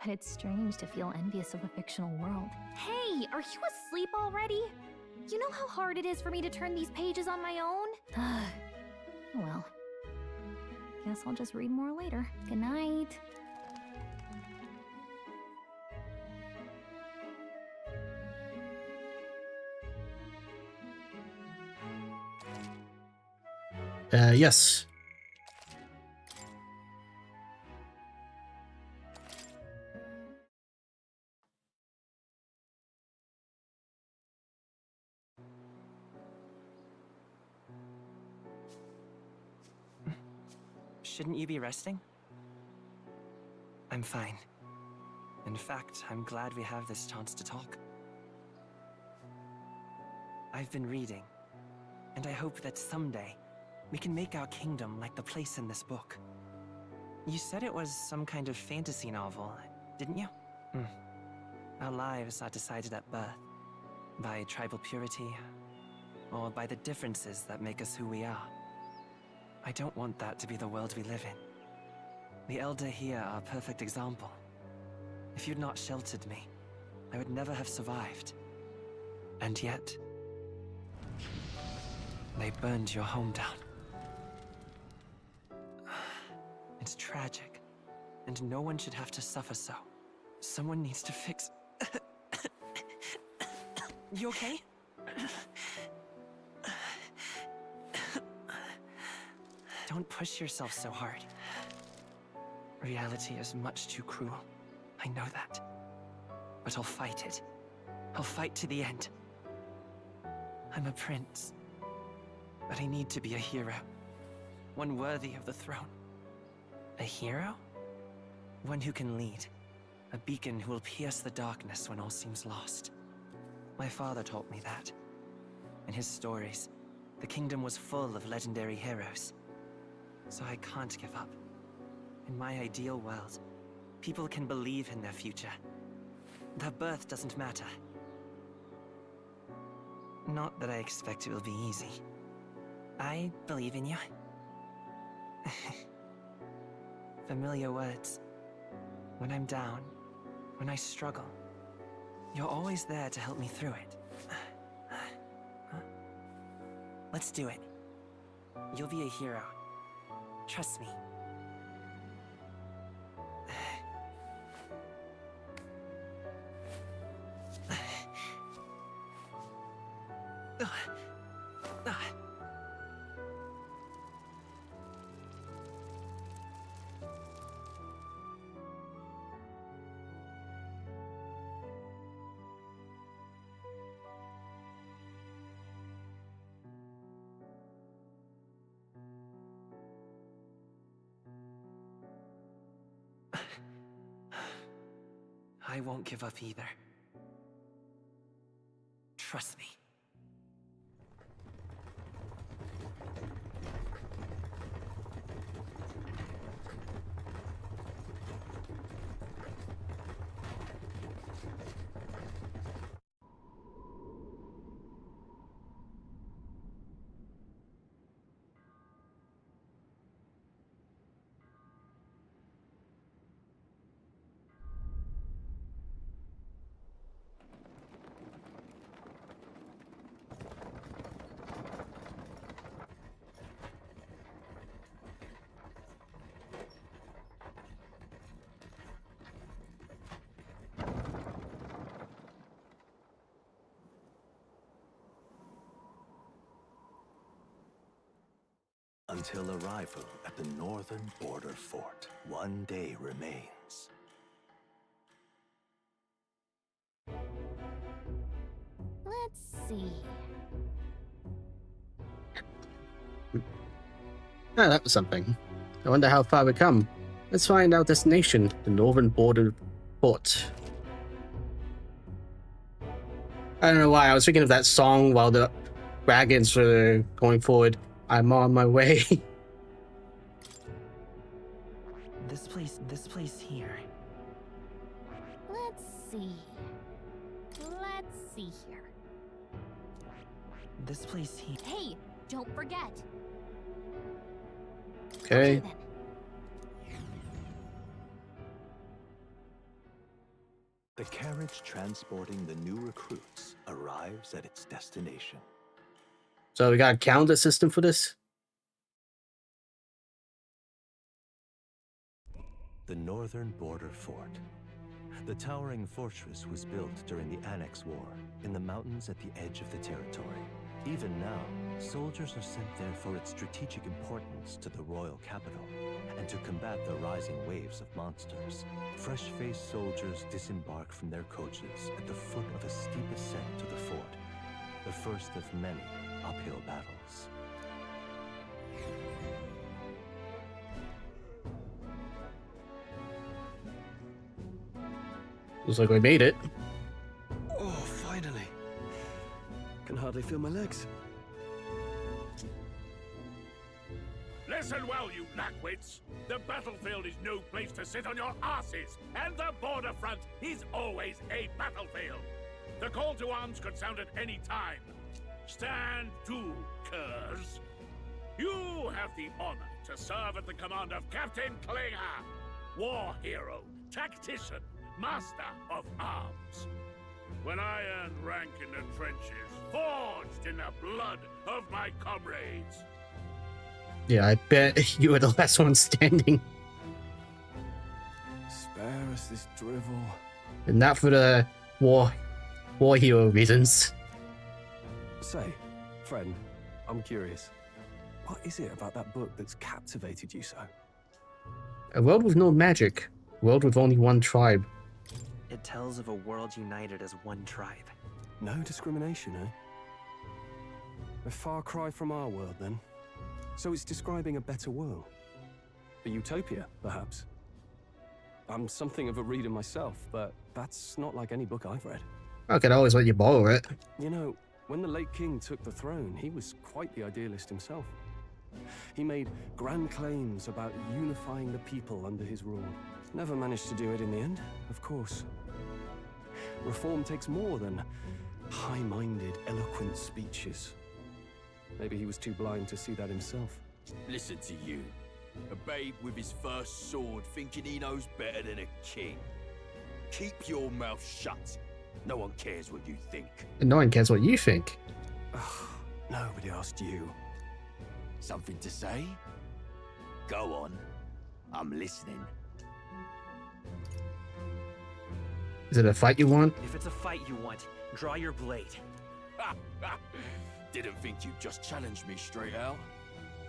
But it's strange to feel envious of a fictional world. Hey, are you asleep already? You know how hard it is for me to turn these pages on my own? Well, guess I'll just read more later. Good night. Yes. Shouldn't you be resting? I'm fine. In fact, I'm glad we have this chance to talk. I've been reading, and I hope that someday we can make our kingdom like the place in this book. You said it was some kind of fantasy novel, didn't you? Our lives are decided at birth, by tribal purity, or by the differences that make us who we are. I don't want that to be the world we live in. The Elder here are a perfect example. If you'd not sheltered me, I would never have survived. And yet, they burned your home down. It's tragic, and no one should have to suffer so. Someone needs to fix... You okay? Don't push yourself so hard. Reality is much too cruel. I know that. But I'll fight it. I'll fight to the end. I'm a prince. But I need to be a hero. One worthy of the throne. A hero? One who can lead. A beacon who will pierce the darkness when all seems lost. My father taught me that. In his stories, the kingdom was full of legendary heroes. So I can't give up. In my ideal world, people can believe in their future. Their birth doesn't matter. Not that I expect it will be easy. I believe in you. Familiar words. When I'm down, when I struggle, you're always there to help me through it. Let's do it. You'll be a hero. Trust me. I won't give up either. Trust me. Until arrival at the northern border fort, one day remains. Let's see. Ah, that was something. I wonder how far we come. Let's find our destination, the northern border fort. I don't know why, I was thinking of that song while the dragons were going forward. I'm on my way. This place here. Let's see. Let's see here. This place here. Hey, don't forget. Okay. The carriage transporting the new recruits arrives at its destination. So we got a calendar system for this? The northern border fort. The towering fortress was built during the Annex War in the mountains at the edge of the territory. Even now, soldiers are sent there for its strategic importance to the royal capital and to combat the rising waves of monsters. Fresh-faced soldiers disembark from their coaches at the foot of a steep ascent to the fort, the first of many uphill battles. Looks like we made it. Oh, finally. Can hardly feel my legs. Listen well, you lackwits. The battlefield is no place to sit on your asses, and the border front is always a battlefield. The call to arms could sound at any time. Stand to, curs. You have the honor to serve at the command of Captain Klinger, war hero, tactician, master of arms. When I earned rank in the trenches, forged in the blood of my comrades. Yeah, I bet you were the last one standing. Spare us this drivel. And not for the war hero reasons. Say, friend, I'm curious. What is it about that book that's captivated you so? A world with no magic. A world with only one tribe. It tells of a world united as one tribe. No discrimination, eh? A far cry from our world, then. So it's describing a better world. A utopia, perhaps. I'm something of a reader myself, but that's not like any book I've read. I could always let you borrow it. You know, when the late king took the throne, he was quite the idealist himself. He made grand claims about unifying the people under his rule. Never managed to do it in the end, of course. Reform takes more than high-minded, eloquent speeches. Maybe he was too blind to see that himself. Listen to you. A babe with his first sword thinking he knows better than a king. Keep your mouth shut. No one cares what you think. And no one cares what you think. Nobody asked you. Something to say? Go on. I'm listening. Is it a fight you want? If it's a fight you want, draw your blade. Didn't think you'd just challenge me straight out.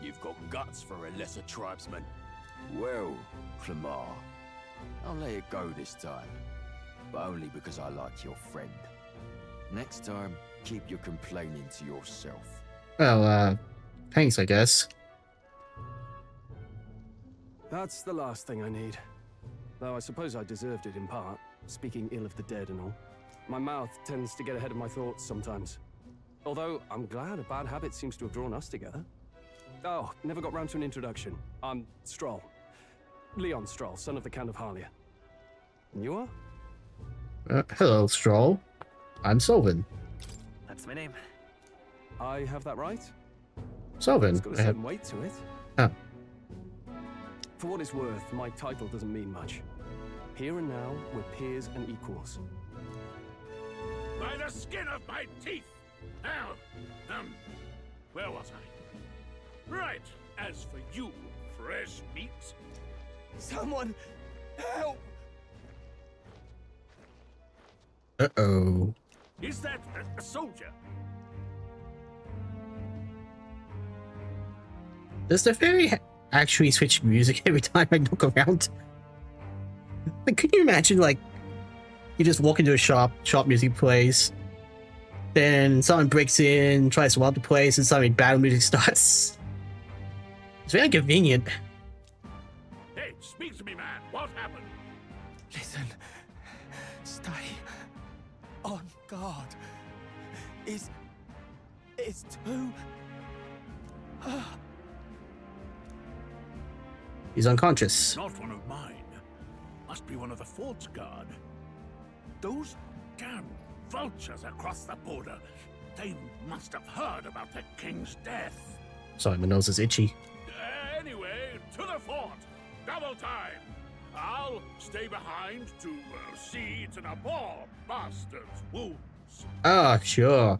You've got guts for a lesser tribesman. Well, Clemar, I'll let it go this time. But only because I like your friend. Next time, keep your complaining to yourself. Well, thanks, I guess. That's the last thing I need. Though I suppose I deserved it in part, speaking ill of the dead and all. My mouth tends to get ahead of my thoughts sometimes. Although, I'm glad a bad habit seems to have drawn us together. Oh, never got round to an introduction. I'm Stroll. Leon Stroll, son of the Count of Harlia. And you are? Hello, Stroll. I'm Solvin. That's my name. I have that right? Solvin. It's got a certain weight to it. Oh. For what it's worth, my title doesn't mean much. Here and now, we're peers and equals. By the skin of my teeth! Now, where was I? Right, as for you, fresh meat. Someone, help! Uh-oh. Is that a soldier? Does the fairy actually switch music every time I look around? Like, could you imagine, like, you just walk into a shop music plays, then someone breaks in, tries to rob the place, and suddenly battle music starts. It's very convenient. Hey, speak to me, man. What happened? Listen. Stay on guard. It's too... He's unconscious. Not one of mine. Must be one of the fort's guard. Those damn vultures across the border. They must have heard about the king's death. Sorry, my nose is itchy. Anyway, to the fort. Double time. I'll stay behind to see to the poor bastard's wounds. Ah, sure.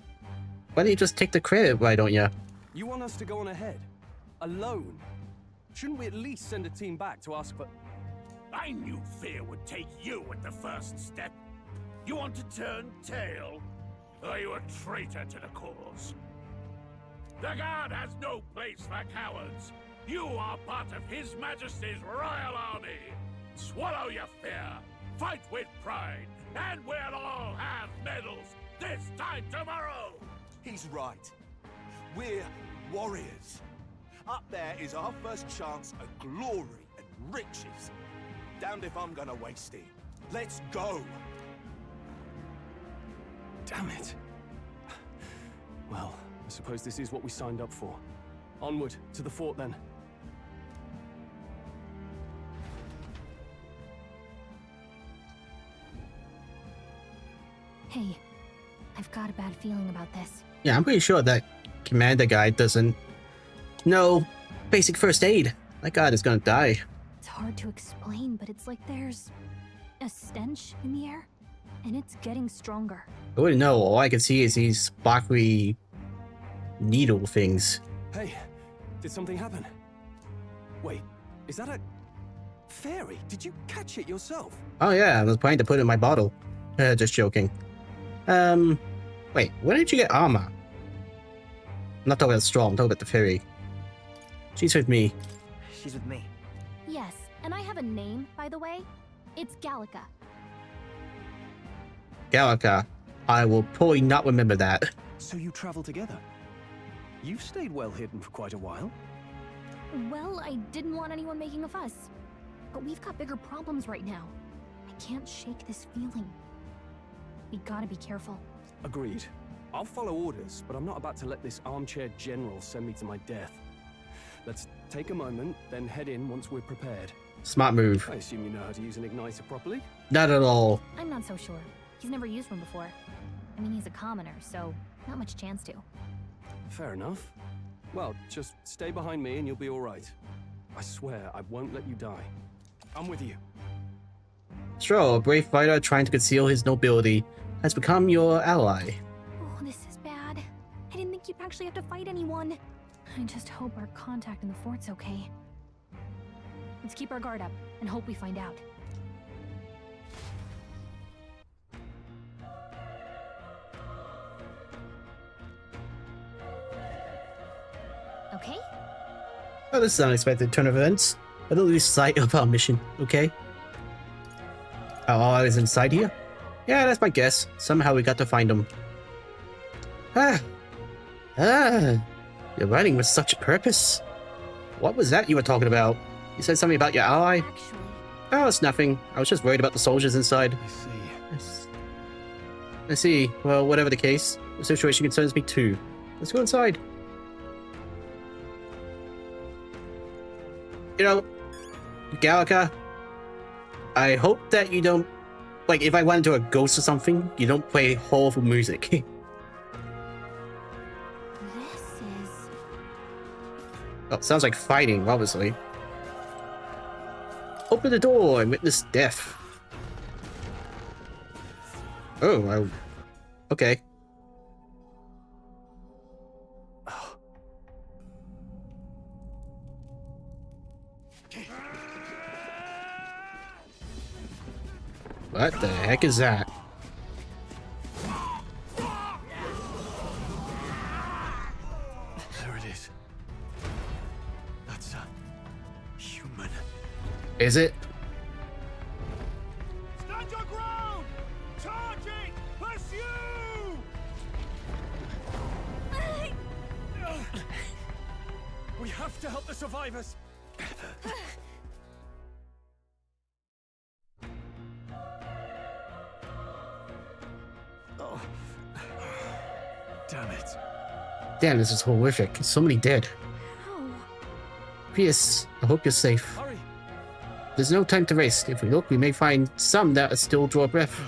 Why don't you just take the credit, why don't you? You want us to go on ahead? Alone? Shouldn't we at least send a team back to ask for... I knew fear would take you at the first step. You want to turn tail? Are you a traitor to the cause? The Guard has no place for cowards. You are part of His Majesty's Royal Army. Swallow your fear, fight with pride, and we'll all have medals this time tomorrow. He's right. We're warriors. Up there is our first chance at glory and riches. Damned if I'm gonna waste it. Let's go. Damn it. Well, I suppose this is what we signed up for. Onward, to the fort then. Hey, I've got a bad feeling about this. Yeah, I'm pretty sure that commander guy doesn't know basic first aid. That guy is gonna die. It's hard to explain, but it's like there's a stench in the air, and it's getting stronger. I wouldn't know. All I can see is these sparkly needle things. Hey, did something happen? Wait, is that a fairy? Did you catch it yourself? Oh yeah, I was planning to put it in my bottle. Just joking. Wait, where did you get armor? I'm not talking about Straw, I'm talking about the fairy. She's with me. She's with me. Yes, and I have a name, by the way. It's Gallica. Gallica. I will probably not remember that. So you travel together? You've stayed well hidden for quite a while. Well, I didn't want anyone making a fuss. But we've got bigger problems right now. I can't shake this feeling. We gotta be careful. Agreed. I'll follow orders, but I'm not about to let this armchair general send me to my death. Let's take a moment, then head in once we're prepared. Smart move. I assume you know how to use an igniter properly? Not at all. I'm not so sure. He's never used one before. I mean, he's a commoner, so not much chance to. Fair enough. Well, just stay behind me and you'll be all right. I swear I won't let you die. I'm with you. Straw, a brave fighter trying to conceal his nobility, has become your ally. Oh, this is bad. I didn't think you'd actually have to fight anyone. I just hope our contact in the fort's okay. Let's keep our guard up and hope we find out. Okay? Oh, this is an unexpected turn of events. I don't lose sight of our mission, okay? Our ally is inside here? Yeah, that's my guess. Somehow we got to find him. You're writing with such purpose. What was that you were talking about? You said something about your ally? Actually... Oh, it's nothing. I was just worried about the soldiers inside. I see. Well, whatever the case, the situation concerns me too. Let's go inside. You know, Gallica, I hope that you don't, like, if I went into a ghost or something, you don't play horrible music. This is... Oh, sounds like fighting, obviously. Open the door and witness death. Oh, okay. What the heck is that? There it is. That's a human. Is it? Stand your ground! Charging! Pursue! We have to help the survivors. Oh. Damn it. Damn, this is horrific. So many dead. How? P.S. I hope you're safe. Hurry. There's no time to waste. If we look, we may find some that still draw breath.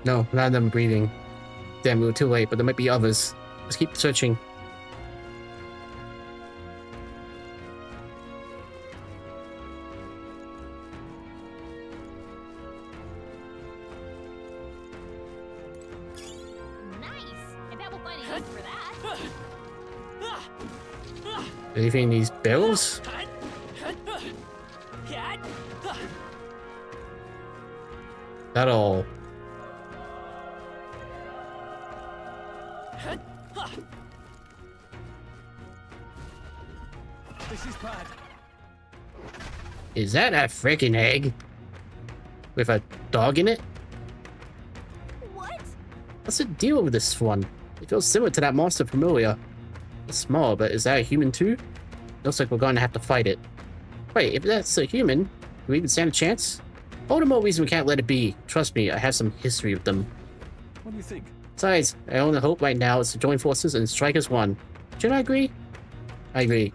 No, none of them breathing. Damn, we were too late, but there might be others. Let's keep searching. Anything in these barrels? At all. This is bad. Is that a freaking egg? With a dog in it? What? What's the deal with this one? It feels similar to that monster familiar. It's small, but is that a human too? Looks like we're going to have to fight it. Wait, if that's a human, we even stand a chance? All the more reason we can't let it be. Trust me, I have some history with them. What do you think? Besides, our only hope right now is to join forces and strike as one. Shouldn't I agree? I agree.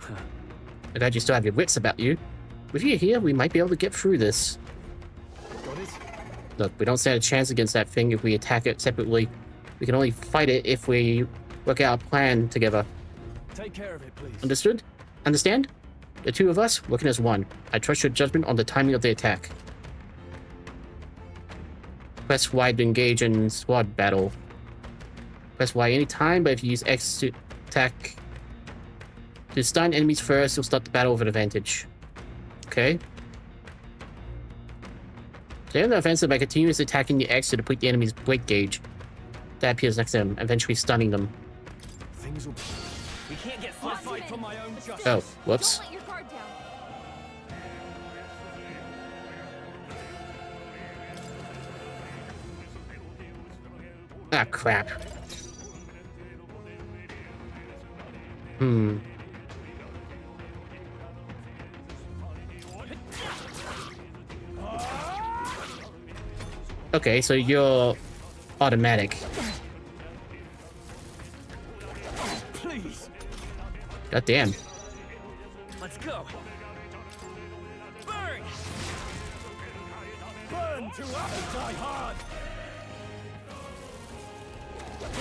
I'm glad you still have your wits about you. With you here, we might be able to get through this. Got it? Look, we don't stand a chance against that thing if we attack it separately. We can only fight it if we work out a plan together. Take care of it, please. Understood? Understand? The two of us working as one. I trust your judgment on the timing of the attack. Press Y to engage in squad battle. Press Y anytime, but if you use X to attack... To stun enemies first, you'll start the battle with an advantage. Okay. Stay on the offensive by continuously attacking the X to deplete the enemy's weight gauge. That appears next to them, eventually stunning them. Things will... We can't get fight for my own justice. Oh, whoops. Don't let your guard down. Ah, crap. Okay, so you're automatic. Please. God damn. Let's go. Burn! Burn to us, die hard! Watch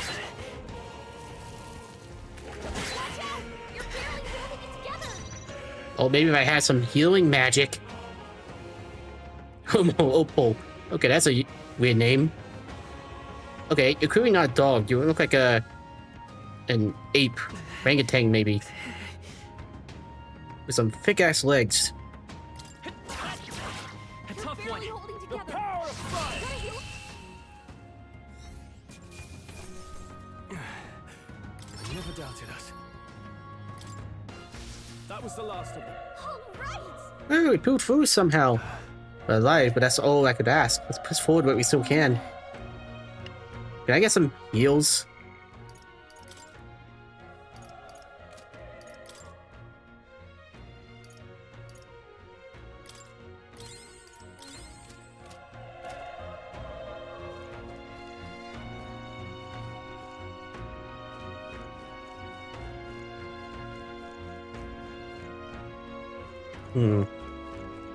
out! You're barely holding it together. Oh, maybe if I had some healing magic. Oh, okay, that's a weird name. Okay, you're clearly not a dog. You look like an ape, orangutan maybe, with some thick-ass legs. A tough one. The power of fire. I never doubted us. That was the last of them. All right. Oh, we pulled through somehow. We're alive, but that's all I could ask. Let's push forward what we still can. Can I get some heals?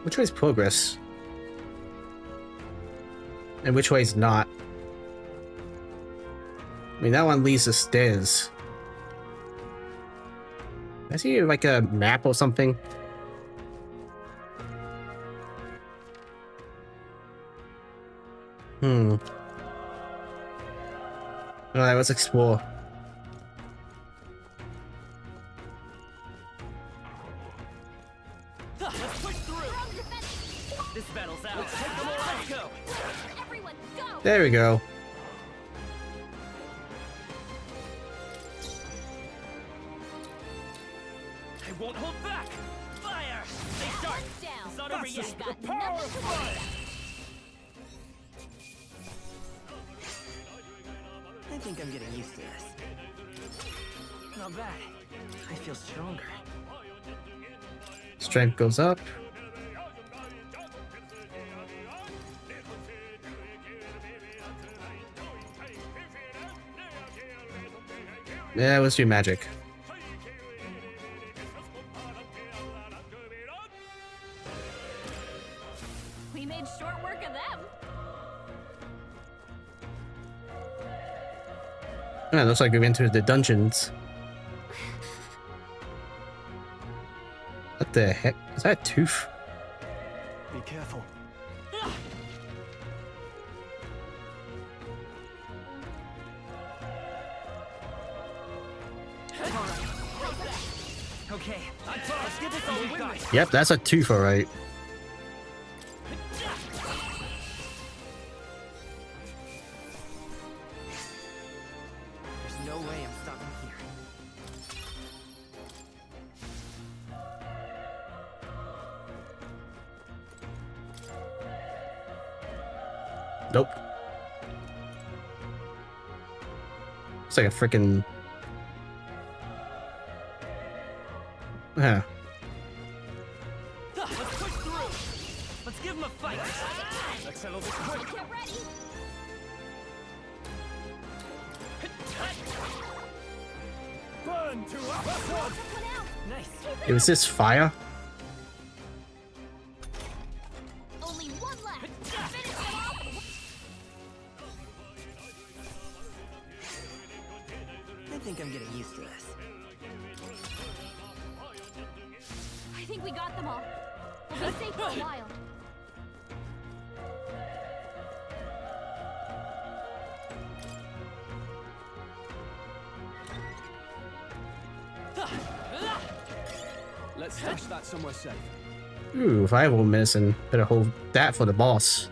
Which way is progress? And which way is not? I mean, that one leads to stairs. I see like a map or something. Alright, let's explore. Let's push through. This battle's out. Let's take them all out. Let's go. Everyone, go. There we go. I won't hold back. Fire. Stay sharp. Down. It's not over That's yet. the Power of fire. I think I'm getting used to this. Not bad. I feel stronger. Strength goes up. Yeah, let's do magic. We made short work of them. Yeah, looks like we entered the dungeons. What the heck? Is that a tooth? Be careful. Okay, let's get this all we've got. Yep, that's a tooth, alright. There's no way I'm stopping here. Nope. It's like a freaking. Yeah. Let's push through. Let's Let's give him a fight. Let's settle this quick. Get ready. Burn to us. Nice. It was this fire. Only one left. Finish them off. I think I'm getting used to this. I think we got them all. We'll be safe for a while. Let's stash that somewhere safe. Ooh, fireball medicine. Better hold that for the boss.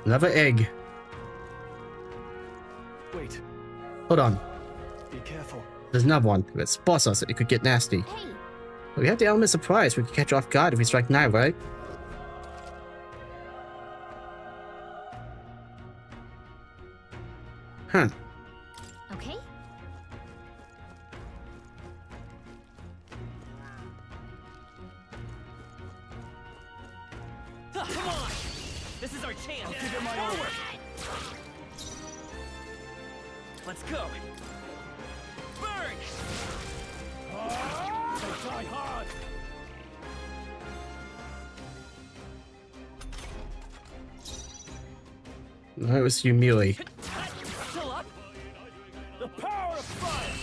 Another egg. Wait. Hold on. Be careful. There's another one. If it spots us, it could get nasty. Hey. We have the element of surprise. We can catch off guard if we strike now, right? Huh. Okay. Come on! This is our chance. I'll give it my all. Let's go. Burn! They die hard. No, it was Yumili. Still up? The power of fire.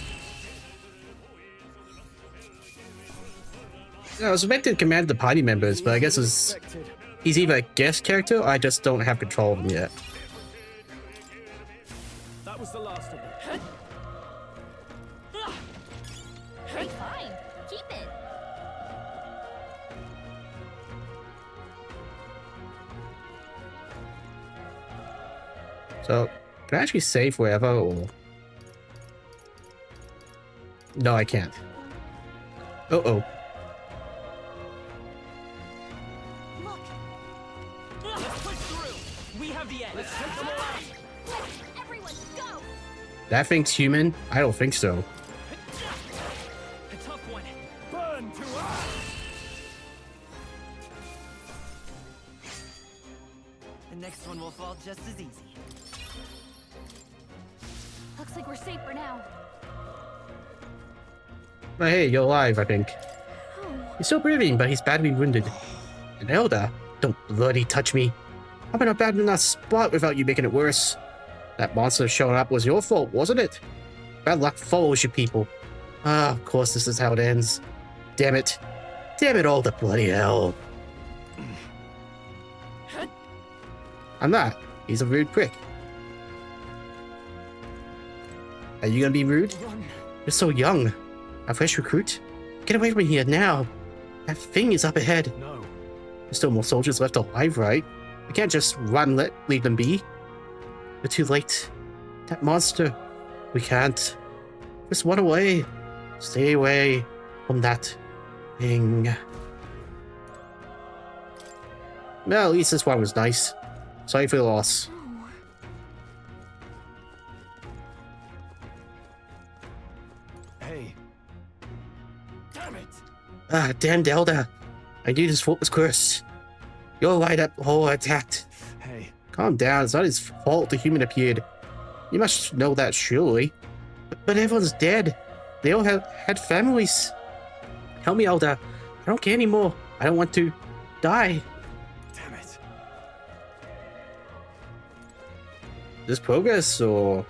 I was meant to command the party members, but I guess he's either a guest character or I just don't have control of him yet. That was the last of them. Hey, fine. Keep it. So, can I actually save wherever or... No, I can't. Uh-oh. Look. Let's push through. We have the edge. Let's take them all out. Everyone, go. That thing's human? I don't think so. A tough one. Burn to us. The next one will fall just as easy. Looks like we're safe for now. But hey, you're alive, I think. He's still breathing, but he's badly wounded. And Elder, don't bloody touch me. I've been abandoned that spot without you making it worse. That monster showing up was your fault, wasn't it? Bad luck follows you people. Ah, of course this is how it ends. Damn it. Damn it all to bloody hell. I'm not. He's a rude prick. Are you gonna be rude? You're so young. A fresh recruit? Get away from here now. That thing is up ahead. No. There's still more soldiers left alive, right? We can't just run, leave them be. We're too late. That monster. We can't. Just run away. Stay away from that thing. Well, at least this one was nice. Sorry for the loss. Hey. Damn it. Ah, damn Delta. I knew this fault was cursed. You're right, that whole attacked. Hey. Calm down, it's not his fault the human appeared. You must know that surely. But everyone's dead. They all had families. Help me, Elder. I don't care anymore. I don't want to die. Damn it. This progress, or...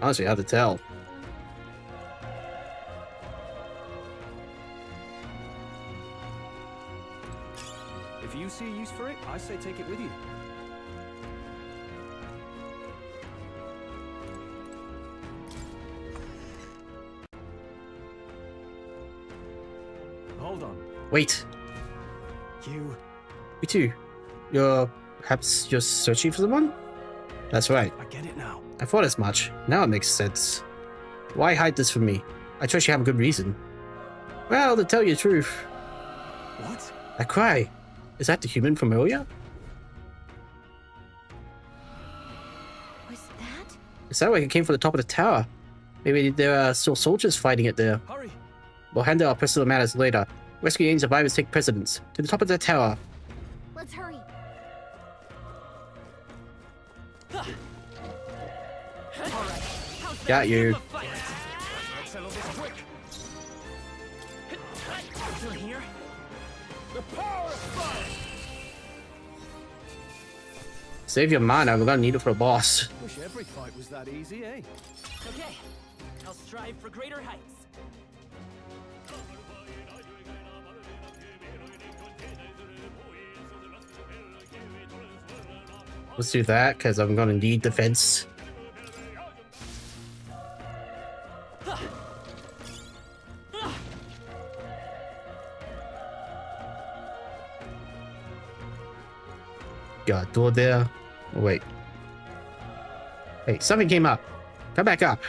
Honestly, hard to tell. If you see a use for it, I say take it with you. Hold on. Wait. You too. You're... perhaps you're searching for someone? That's right. I get it now. I thought as much. Now it makes sense. Why hide this from me? I trust you have a good reason. Well, to tell you the truth. What? That cry. Is that the human familiar? Was that? It sounded like it came from the top of the tower. Maybe there are still soldiers fighting it there. Hurry. We'll handle our personal matters later. Rescuing survivors take precedence. To the top of the tower. Let's hurry. Got you. Let's settle this quick. Still here? The power of fire! Save your mana, we're gonna need it for a boss. Wish every fight was that easy, eh? Okay, I'll strive for greater heights. Let's do that, because I'm gonna need defense. Got a door there. Oh, wait. Hey, something came up. Come back up.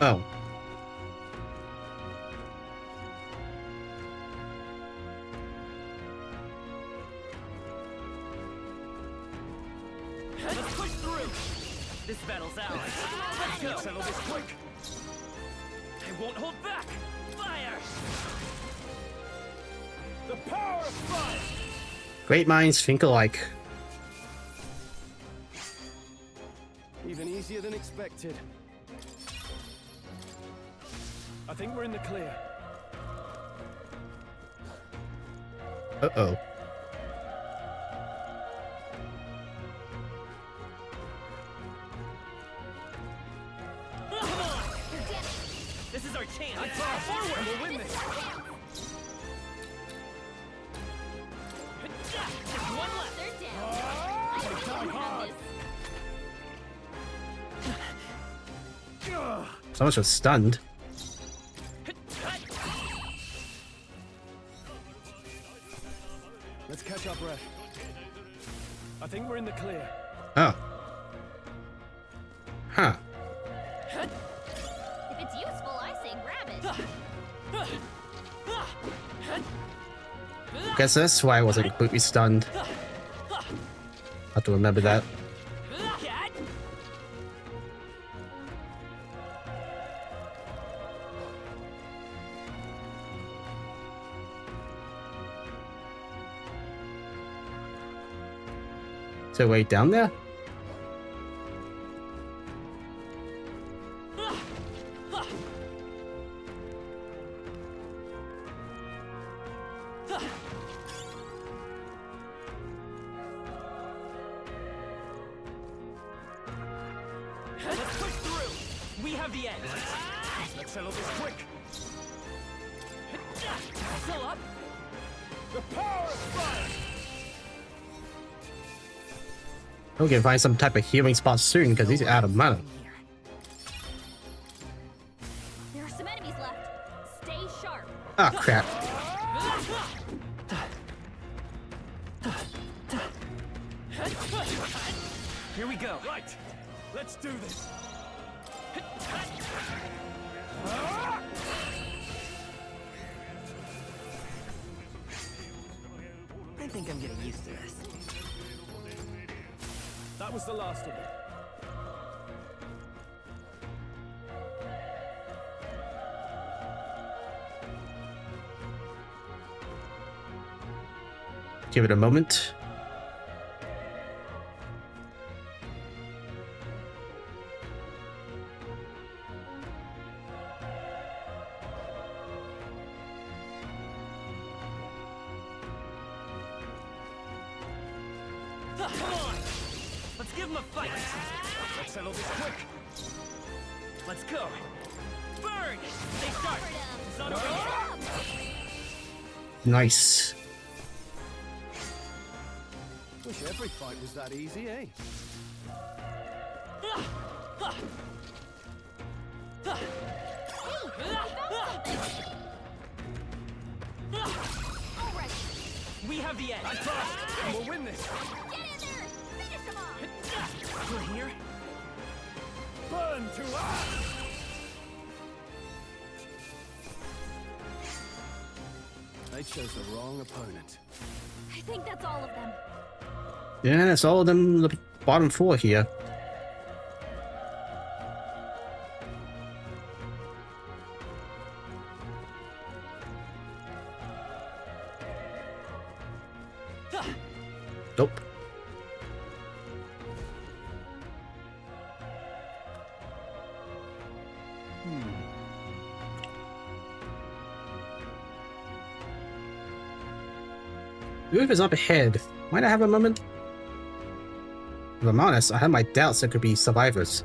Oh. Let's push through. This battle's ours. Let's go. Settle this quick. I won't hold back. Fire! The power of fire! Great minds think alike. Even easier than expected. I think we're in the clear. Uh-oh. This is our chance. Forward! We'll win this. Just one left. They're down. I think we have this. Someone was stunned. Let's catch up, Ref. I think we're in the clear. Oh. Huh. If it's useful, I say grab it. Guess that's why I wasn't completely stunned. Have to remember that. So wait, down there? Let's push through. We have the edge. Let's settle this quick. Still up. The power of fire! We can find some type of healing spot soon because he's out of mana. There are some enemies left. Stay sharp. Oh crap. Here we go. Right. Let's do this. I think I'm getting used to this. That was the last of it. Give it a moment. Come on! Let's give him a fight! Let's settle this quick. Let's go! Burn! Stay sharp! Son of a... Nice. Wish every fight was that easy, eh? We have the edge. And we'll win this. Get in there. Finish him off. You're here? Burn to ash! They chose the wrong opponent. I think that's all of them. Yeah, that's all of them. The bottom 4 here. Nope. The roof is up ahead. Might I have a moment? If I'm honest, I have my doubts there could be survivors.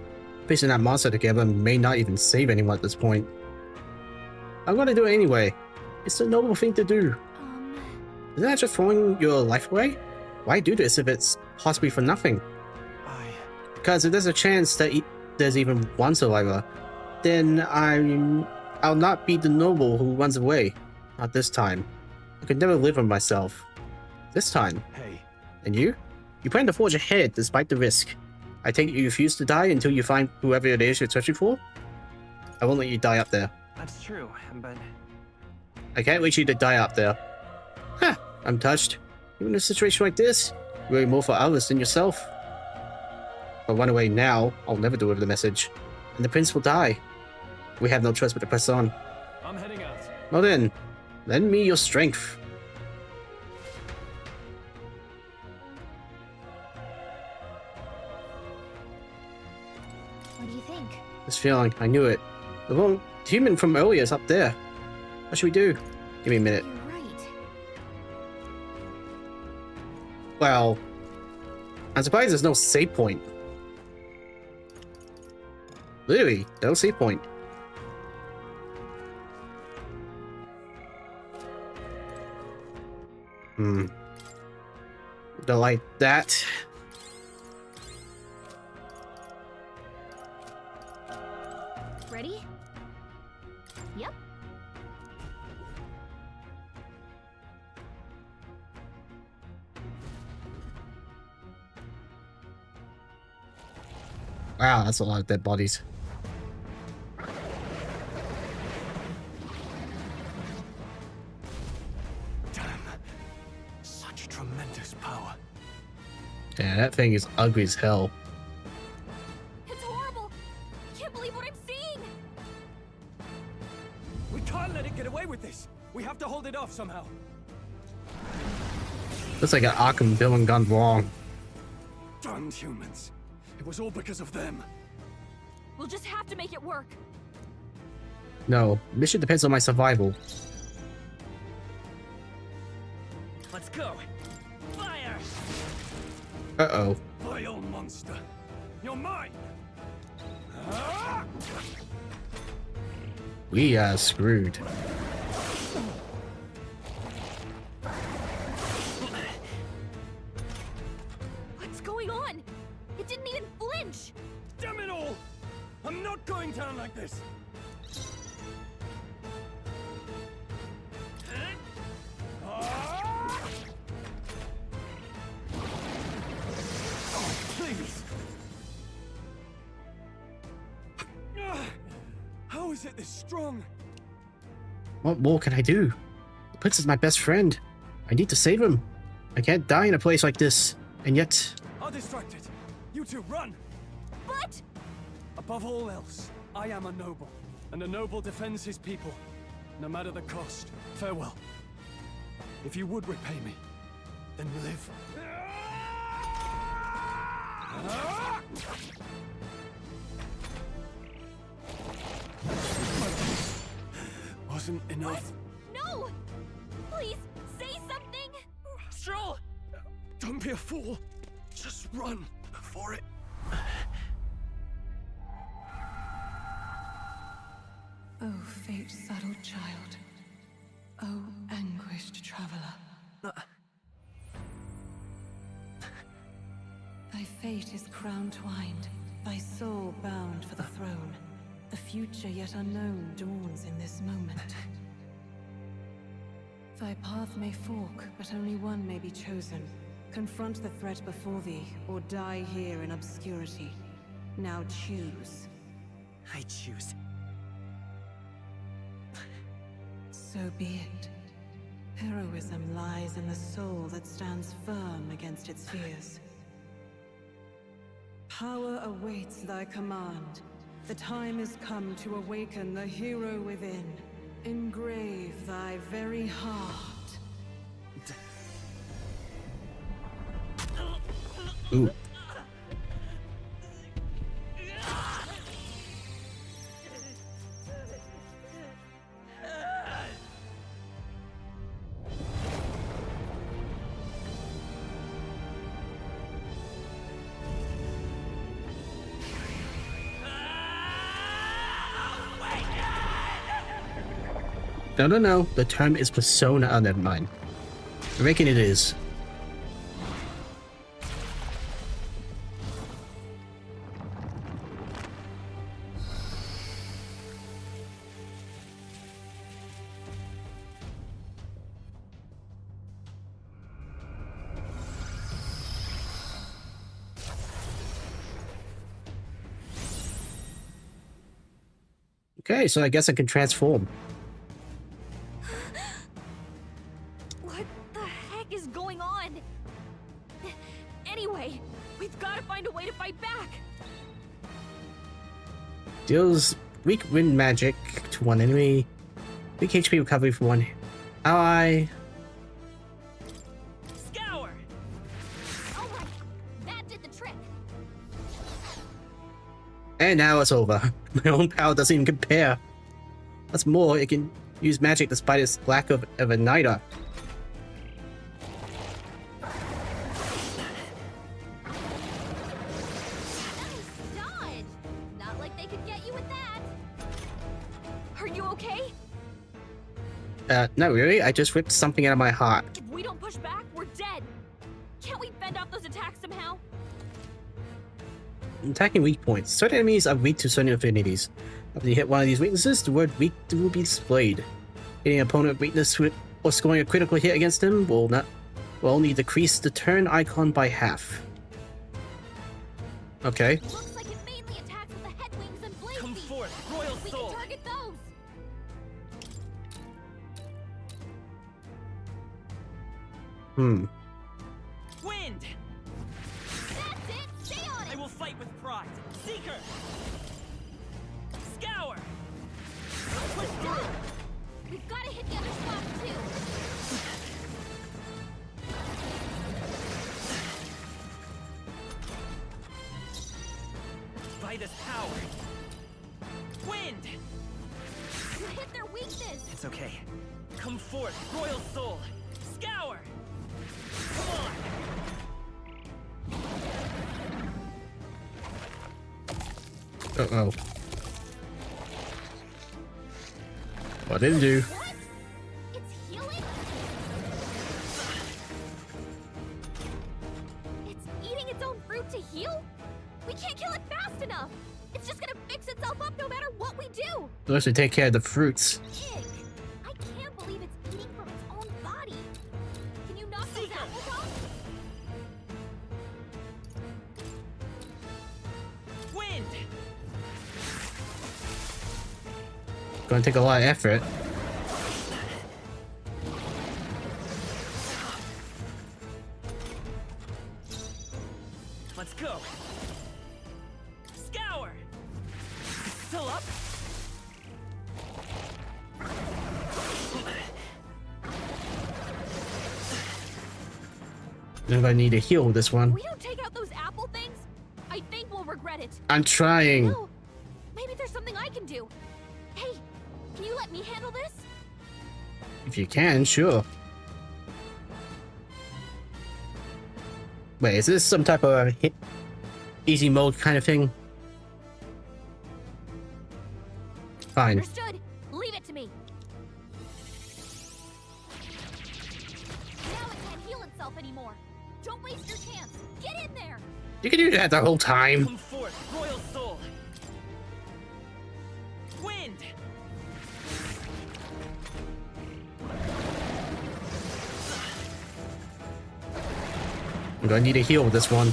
Facing that monster together may not even save anyone at this point. I'm gonna do it anyway. It's a noble thing to do. Isn't that just throwing your life away? Why do this if it's possibly for nothing? Because if there's a chance that there's even one survivor, then I'll not be the noble who runs away. Not this time. I could never live with myself. This time. Hey. And you? You plan to forge ahead despite the risk. I take it you refuse to die until you find whoever it is you're searching for? I won't let you die up there. That's true, but... I can't wait you to die up there. Huh, I'm touched. Even in a situation like this, you're worry more for others than yourself. If I run away now, I'll never deliver the message. And the prince will die. We have no choice but to press on. I'm heading out. Well then, lend me your strength. What do you think? This feeling, I knew it. The wrong human from earlier is up there. What should we do? Give me a minute. You're right. Well, I'm surprised there's no save point. Literally, no save point. Don't like that. Ready? Yep. Wow, that's a lot of dead bodies. Damn. Such tremendous power. Yeah, that thing is ugly as hell. It's horrible. I can't believe what I'm seeing. We can't let it get away with this. We have to hold it off somehow. Looks like an Arkham villain gone wrong. Damned humans. It was all because of them. We'll just have to make it work. No, mission depends on my survival. Let's go. Fire! Uh-oh. Vile monster. You're mine. We are screwed. What's going on? It didn't even flinch. Damn it all! I'm not going down like this. Oh, please. How is it this strong? What more can I do? The prince is my best friend. I need to save him. I can't die in a place like this. And yet... I'll distract it. You two, run! But... Above all else, I am a noble. And a noble defends his people. No matter the cost. Farewell. If you would repay me, then live. Wasn't enough. No! Please, say something! Stroll! Don't be a fool. Just run for it. Oh, fate-saddled child. Oh, anguished traveler. Thy fate is crown-twined, thy soul bound for the throne. The future yet unknown dawns in this moment. Thy path may fork, but only one may be chosen. Confront the threat before thee, or die here in obscurity. Now choose. I choose. So be it. Heroism lies in the soul that stands firm against its fears. Power awaits thy command. The time is come to awaken the hero within. Engrave thy very heart. Ooh. No. The term is persona. Oh, never mind. Awaken it is. Okay, so I guess I can transform. What the heck is going on? Anyway, we've got to find a way to fight back. Deals weak wind magic to one enemy. Weak HP recovery for one ally. Scour! Alright, that did the trick. And now it's over. My own power doesn't even compare. What's more, it can use magic despite its lack of igniter. Dodge! Not like they could get you with that. Are you okay? Not really. I just ripped something out of my heart. If we don't push back, we're dead. Can't we fend off those attacks somehow? Attacking weak points. Certain enemies are weak to certain affinities. After you hit one of these weaknesses, the word weak will be displayed. Hitting an opponent weakness with, or scoring a critical hit against him will only decrease the turn icon by half. Okay. Looks like it mainly attacks with the headwings and blade Come feet. forth, Royal We Soul. can target those. Wind! That's it. Stay on I it. will fight with pride. Seeker! Scour! Push down. We've got to hit the other spots too. By this power. Wind! You hit their weakness. It's okay. Come forth, Royal Soul. Scour! Come on! Uh-oh. What did it do? What? It's healing? It's eating its own fruit to heal? We can't kill it fast enough. It's just gonna fix itself up no matter what we do. Unless we take care of the fruits. Pig! I can't believe it's eating from its own body. Can you knock those apples off? Wind! Gonna take a lot of effort. Let's go. Scour! Still up? I'm gonna need to heal this one. We don't take out those apple things? I think we'll regret it. I'm trying. No. Maybe there's something I can do. Hey, can you let me handle this? If you can, sure. Wait, is this some type of easy mode kind of thing? Fine. Understood. Leave it to me. Now it can't heal itself anymore. Don't waste your chance. Get in there. You can do that the whole time. Come forth, Royal Soul. Wind! I'm gonna need a heal with this one.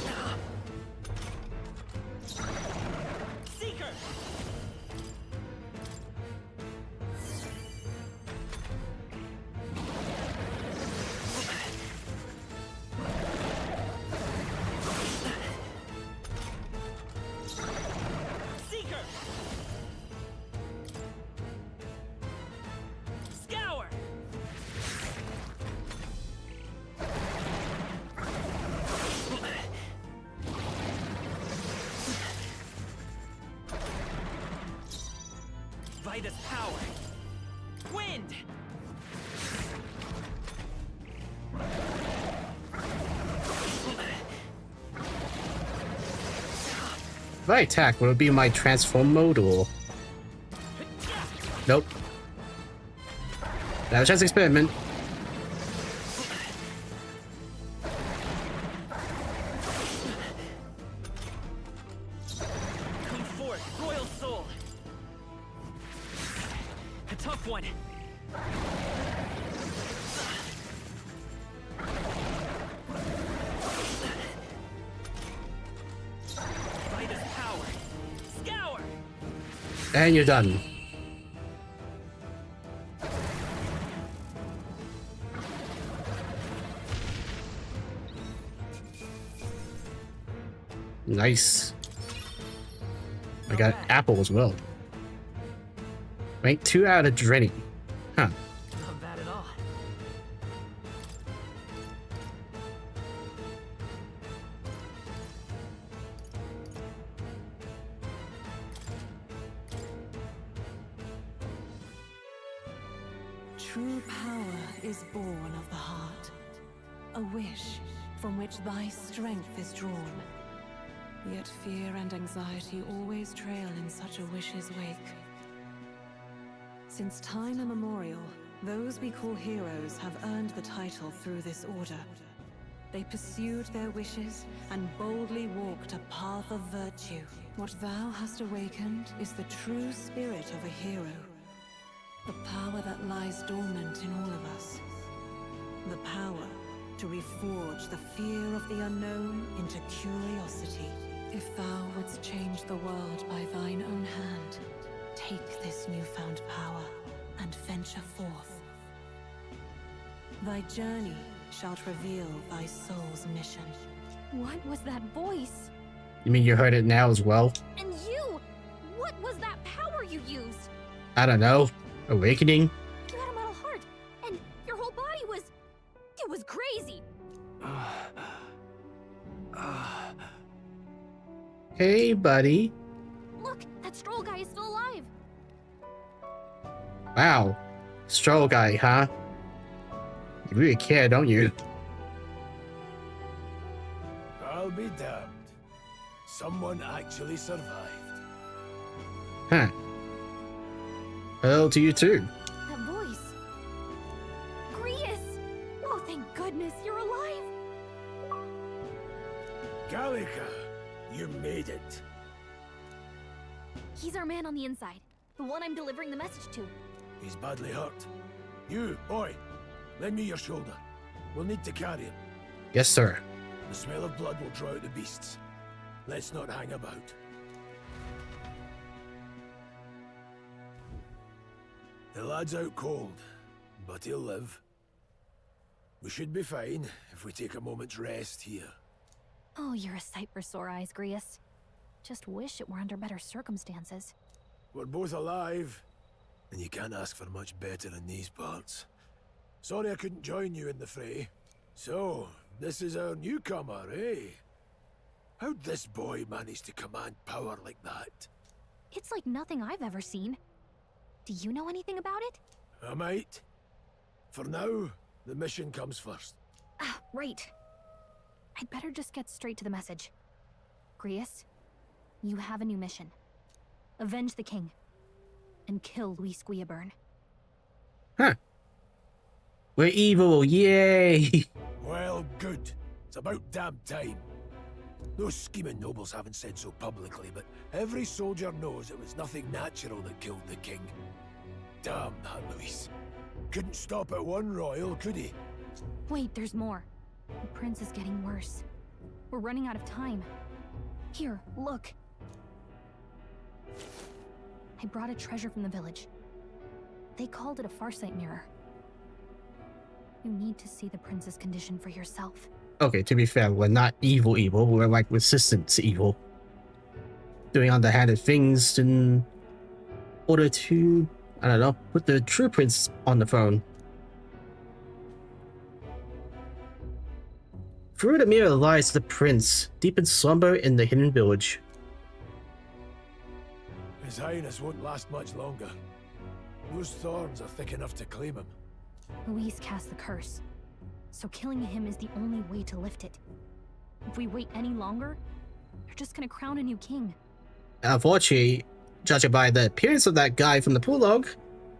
Vitus power. Wind. If I attack, will it be my transform mode or? Nope. That was just experiment. Come forth, royal soul. A tough one. Vitus power. Scour. And you're done. Nice. I got apple as well. Rank 2 out of Drenny. Huh. Not bad at all. True power is born of the heart. A wish from which thy strength is drawn. Yet fear and anxiety always trail in such a wish's wake. Since time immemorial, those we call heroes have earned the title through this order. They pursued their wishes and boldly walked a path of virtue. What thou hast awakened is the true spirit of a hero. The power that lies dormant in all of us. The power to reforge the fear of the unknown into curiosity. If thou wouldst change the world by thine own hand, take this newfound power and venture forth. Thy journey shalt reveal thy soul's mission. What was that voice? You mean you heard it now as well? And you! What was that power you used? I don't know. Awakening? You had a metal heart, and your whole body was... It was crazy! Hey, buddy. Look, that stroll guy is still alive! Wow. Stroll guy, huh? You really care, don't you? I'll be damned. Someone actually survived. Huh. Hello to you too. That voice. Grius! Oh, thank goodness you're alive! Gallica, you made it. He's our man on the inside. The one I'm delivering the message to. He's badly hurt. You, boy, lend me your shoulder. We'll need to carry him. Yes, sir. The smell of blood will draw out the beasts. Let's not hang about. The lad's out cold, but he'll live. We should be fine if we take a moment's rest here. Oh, you're a sight for sore eyes, Grius. Just wish it were under better circumstances. We're both alive, and you can't ask for much better in these parts. Sorry I couldn't join you in the fray. So, this is our newcomer, eh? How'd this boy manage to command power like that? It's like nothing I've ever seen. Do you know anything about it? I might. For now, the mission comes first. Ah, right. I'd better just get straight to the message. Grius, you have a new mission. Avenge the king. And kill Luis Guillaburn. Huh. We're evil, yay! Well, good. It's about damn time. Those scheming nobles haven't said so publicly, but every soldier knows it was nothing natural that killed the king. Damn that Luis. Couldn't stop at one royal, could he? Wait, there's more. The prince is getting worse. We're running out of time. Here, look. I brought a treasure from the village. They called it a farsight mirror. You need to see the prince's condition for yourself. Okay, to be fair, we're not evil, we're like resistant to evil. Doing underhanded things in order to, I don't know, put the true prince on the throne. Through the mirror lies the prince, deep in slumber in the hidden village. His Highness won't last much longer. Those thorns are thick enough to claim him. Luis cast the curse, so killing him is the only way to lift it. If we wait any longer, you're just gonna crown a new king. Unfortunately, judging by the appearance of that guy from the prologue,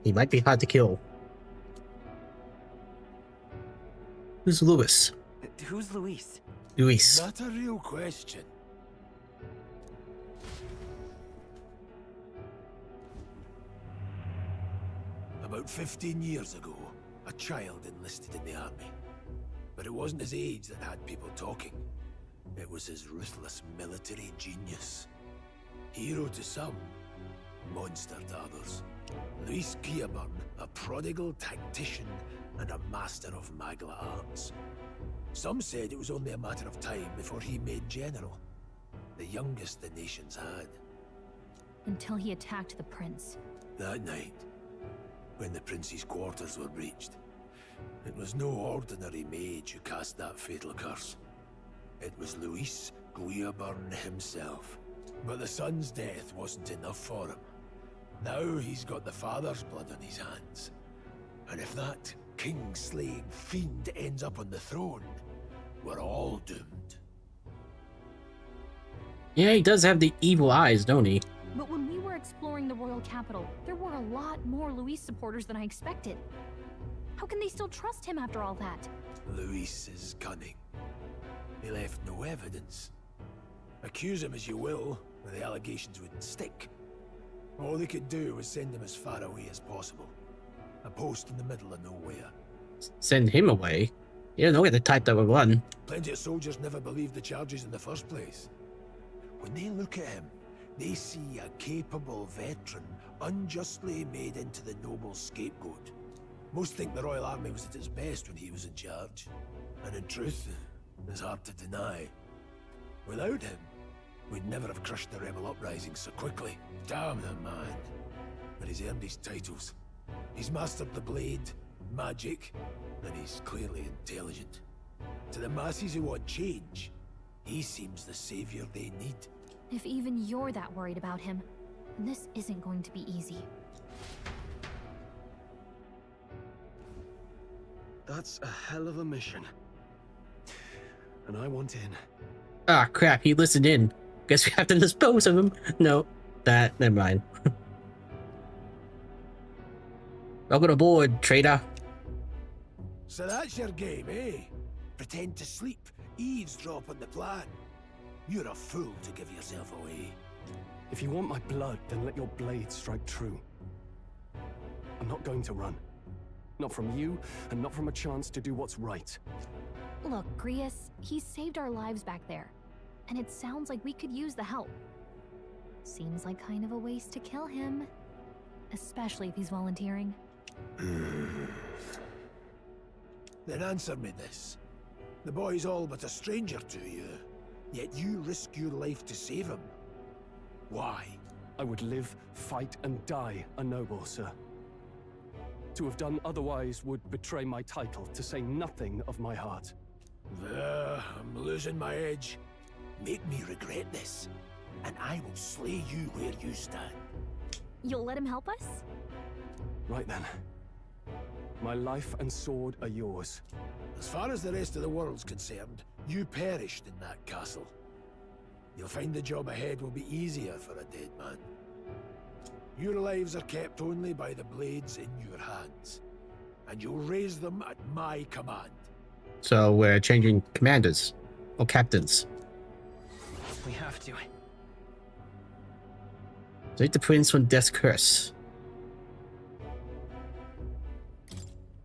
he might be hard to kill. Who's Luis? Who's Luis? Luis. Not a real question. About 15 years ago, a child enlisted in the army. But it wasn't his age that had people talking. It was his ruthless military genius. Hero to some, monster to others. Luis Guillaburn, a prodigal tactician and a master of magla arts. Some said it was only a matter of time before he made general, the youngest the nations had. Until he attacked the prince. That night, when the prince's quarters were breached, it was no ordinary mage who cast that fatal curse. It was Luis Guillaburn himself. But the son's death wasn't enough for him. Now he's got the father's blood on his hands. And if that king-slaying fiend ends up on the throne, we're all doomed. Yeah, he does have the evil eyes, don't he? But when we were exploring the royal capital, there were a lot more Luis supporters than I expected. How can they still trust him after all that? Luis is cunning. He left no evidence. Accuse him as you will, the allegations wouldn't stick. All they could do was send him as far away as possible. A post in the middle of nowhere. Send him away? You don't know the type that would run. Plenty of soldiers never believed the charges in the first place. When they look at him, they see a capable veteran unjustly made into the noble scapegoat. Most think the Royal Army was at its best when he was in charge. And in truth, it's hard to deny. Without him, we'd never have crushed the rebel uprising so quickly. Damn the man. But he's earned his titles. He's mastered the blade, magic, and he's clearly intelligent. To the masses who want change, he seems the savior they need. If even you're that worried about him, then this isn't going to be easy. That's a hell of a mission. And I want in. Ah, crap, he listened in. Guess we have to dispose of him. No, never mind. Welcome aboard, traitor. So that's your game, eh? Pretend to sleep, eavesdrop on the plan. You're a fool to give yourself away. If you want my blood, then let your blade strike true. I'm not going to run. Not from you, and not from a chance to do what's right. Look, Grius, he saved our lives back there. And it sounds like we could use the help. Seems like kind of a waste to kill him. Especially if he's volunteering. Then answer me this. The boy's all but a stranger to you, yet you risk your life to save him. Why? I would live, fight, and die a noble, sir. To have done otherwise would betray my title, to say nothing of my heart. I'm losing my edge. Make me regret this, and I will slay you where you stand. You'll let him help us? Right then. My life and sword are yours. As far as the rest of the world's concerned, you perished in that castle. You'll find the job ahead will be easier for a dead man. Your lives are kept only by the blades in your hands, and you'll raise them at my command. So we're changing commanders or captains. We have to. Save the prince from death's curse.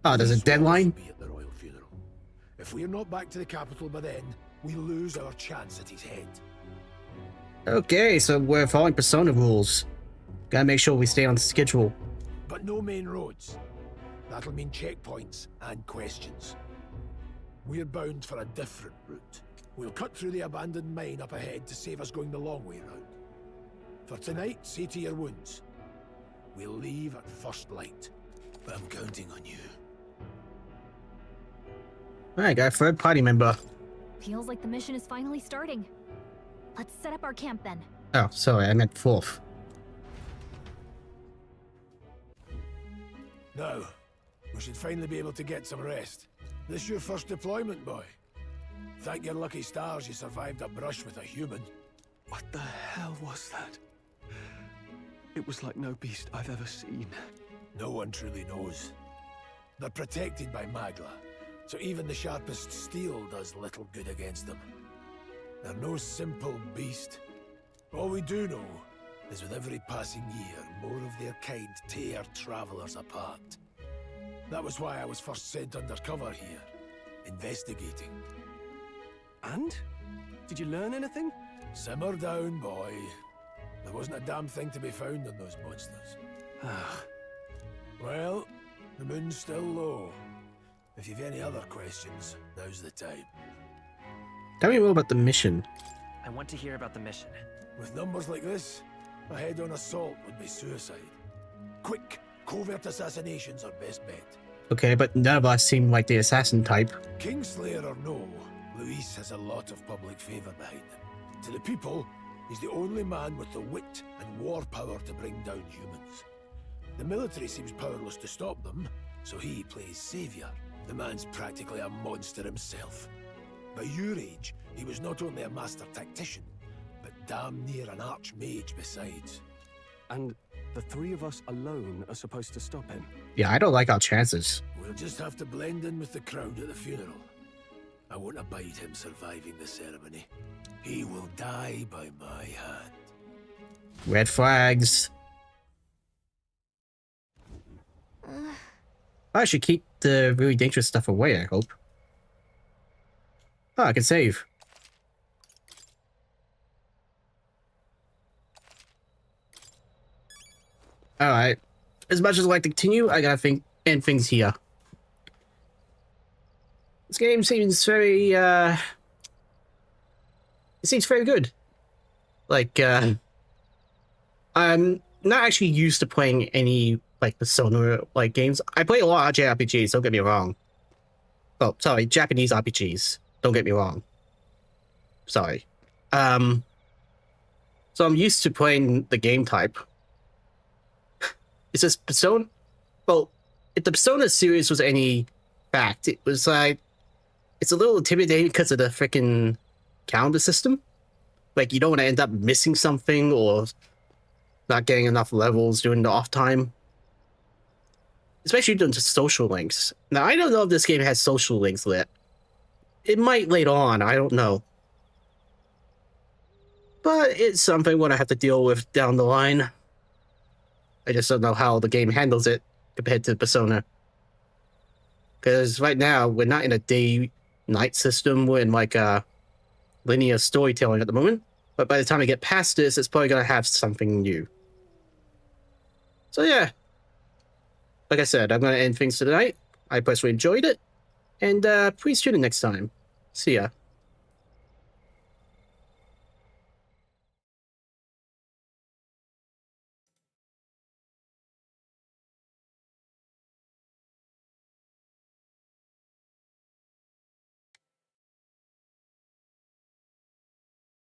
Oh, there's a deadline? Be at the royal funeral. If we're not back to the capital by then, we lose our chance at his head. Okay, so we're following Persona rules. Gotta make sure we stay on schedule. But no main roads. That'll mean checkpoints and questions. We're bound for a different route. We'll cut through the abandoned mine up ahead to save us going the long way round. For tonight, see to your wounds. We'll leave at first light. I'm counting on you. Alright, got a third party member. Feels like the mission is finally starting. Let's set up our camp then. Oh, sorry, I meant fourth. Now, we should finally be able to get some rest. This your first deployment, boy? Thank your lucky stars you survived a brush with a human. What the hell was that? It was like no beast I've ever seen. No one truly knows. They're protected by Magla, so even the sharpest steel does little good against them. They're no simple beast. All we do know is with every passing year, more of their kind tear travelers apart. That was why I was first sent undercover here, investigating. And? Did you learn anything? Simmer down, boy. There wasn't a damn thing to be found on those monsters. Well, the moon's still low. If you've any other questions, now's the time. Tell me more about the mission. I want to hear about the mission. With numbers like this, a head-on assault would be suicide. Quick, covert assassinations are best bet. Okay, but none of us seem like the assassin type. Kingslayer or no, Luis has a lot of public favour behind him. To the people, he's the only man with the wit and war power to bring down humans. The military seems powerless to stop them, so he plays saviour. The man's practically a monster himself. By your age, he was not only a master tactician, but damn near an archmage besides. And the three of us alone are supposed to stop him. Yeah, I don't like our chances. We'll just have to blend in with the crowd at the funeral. I won't abide him surviving the ceremony. He will die by my hand. Red flags. I should keep the really dangerous stuff away, I hope. Oh, I can save. Alright. As much as I like to continue, I gotta end things here. This game seems very, it seems very good. Like, I'm not actually used to playing any, like, Persona-like games. I play a lot of JRPGs, don't get me wrong. Oh, sorry, Japanese RPGs. Don't get me wrong. Sorry. So I'm used to playing the game type. It's just Persona... Well, if the Persona series was any fact, it was like... It's a little intimidating because of the freaking calendar system. Like, you don't want to end up missing something or not getting enough levels during the off time. Especially during the social links. Now, I don't know if this game has social links lit. It might later on, I don't know. But it's something I'm going to have to deal with down the line. I just don't know how the game handles it compared to Persona. Because right now, we're not in a day-night system. We're in like a linear storytelling at the moment. But by the time I get past this, it's probably going to have something new. So yeah. Like I said, I'm going to end things tonight. I personally enjoyed it. And please tune in next time. See ya.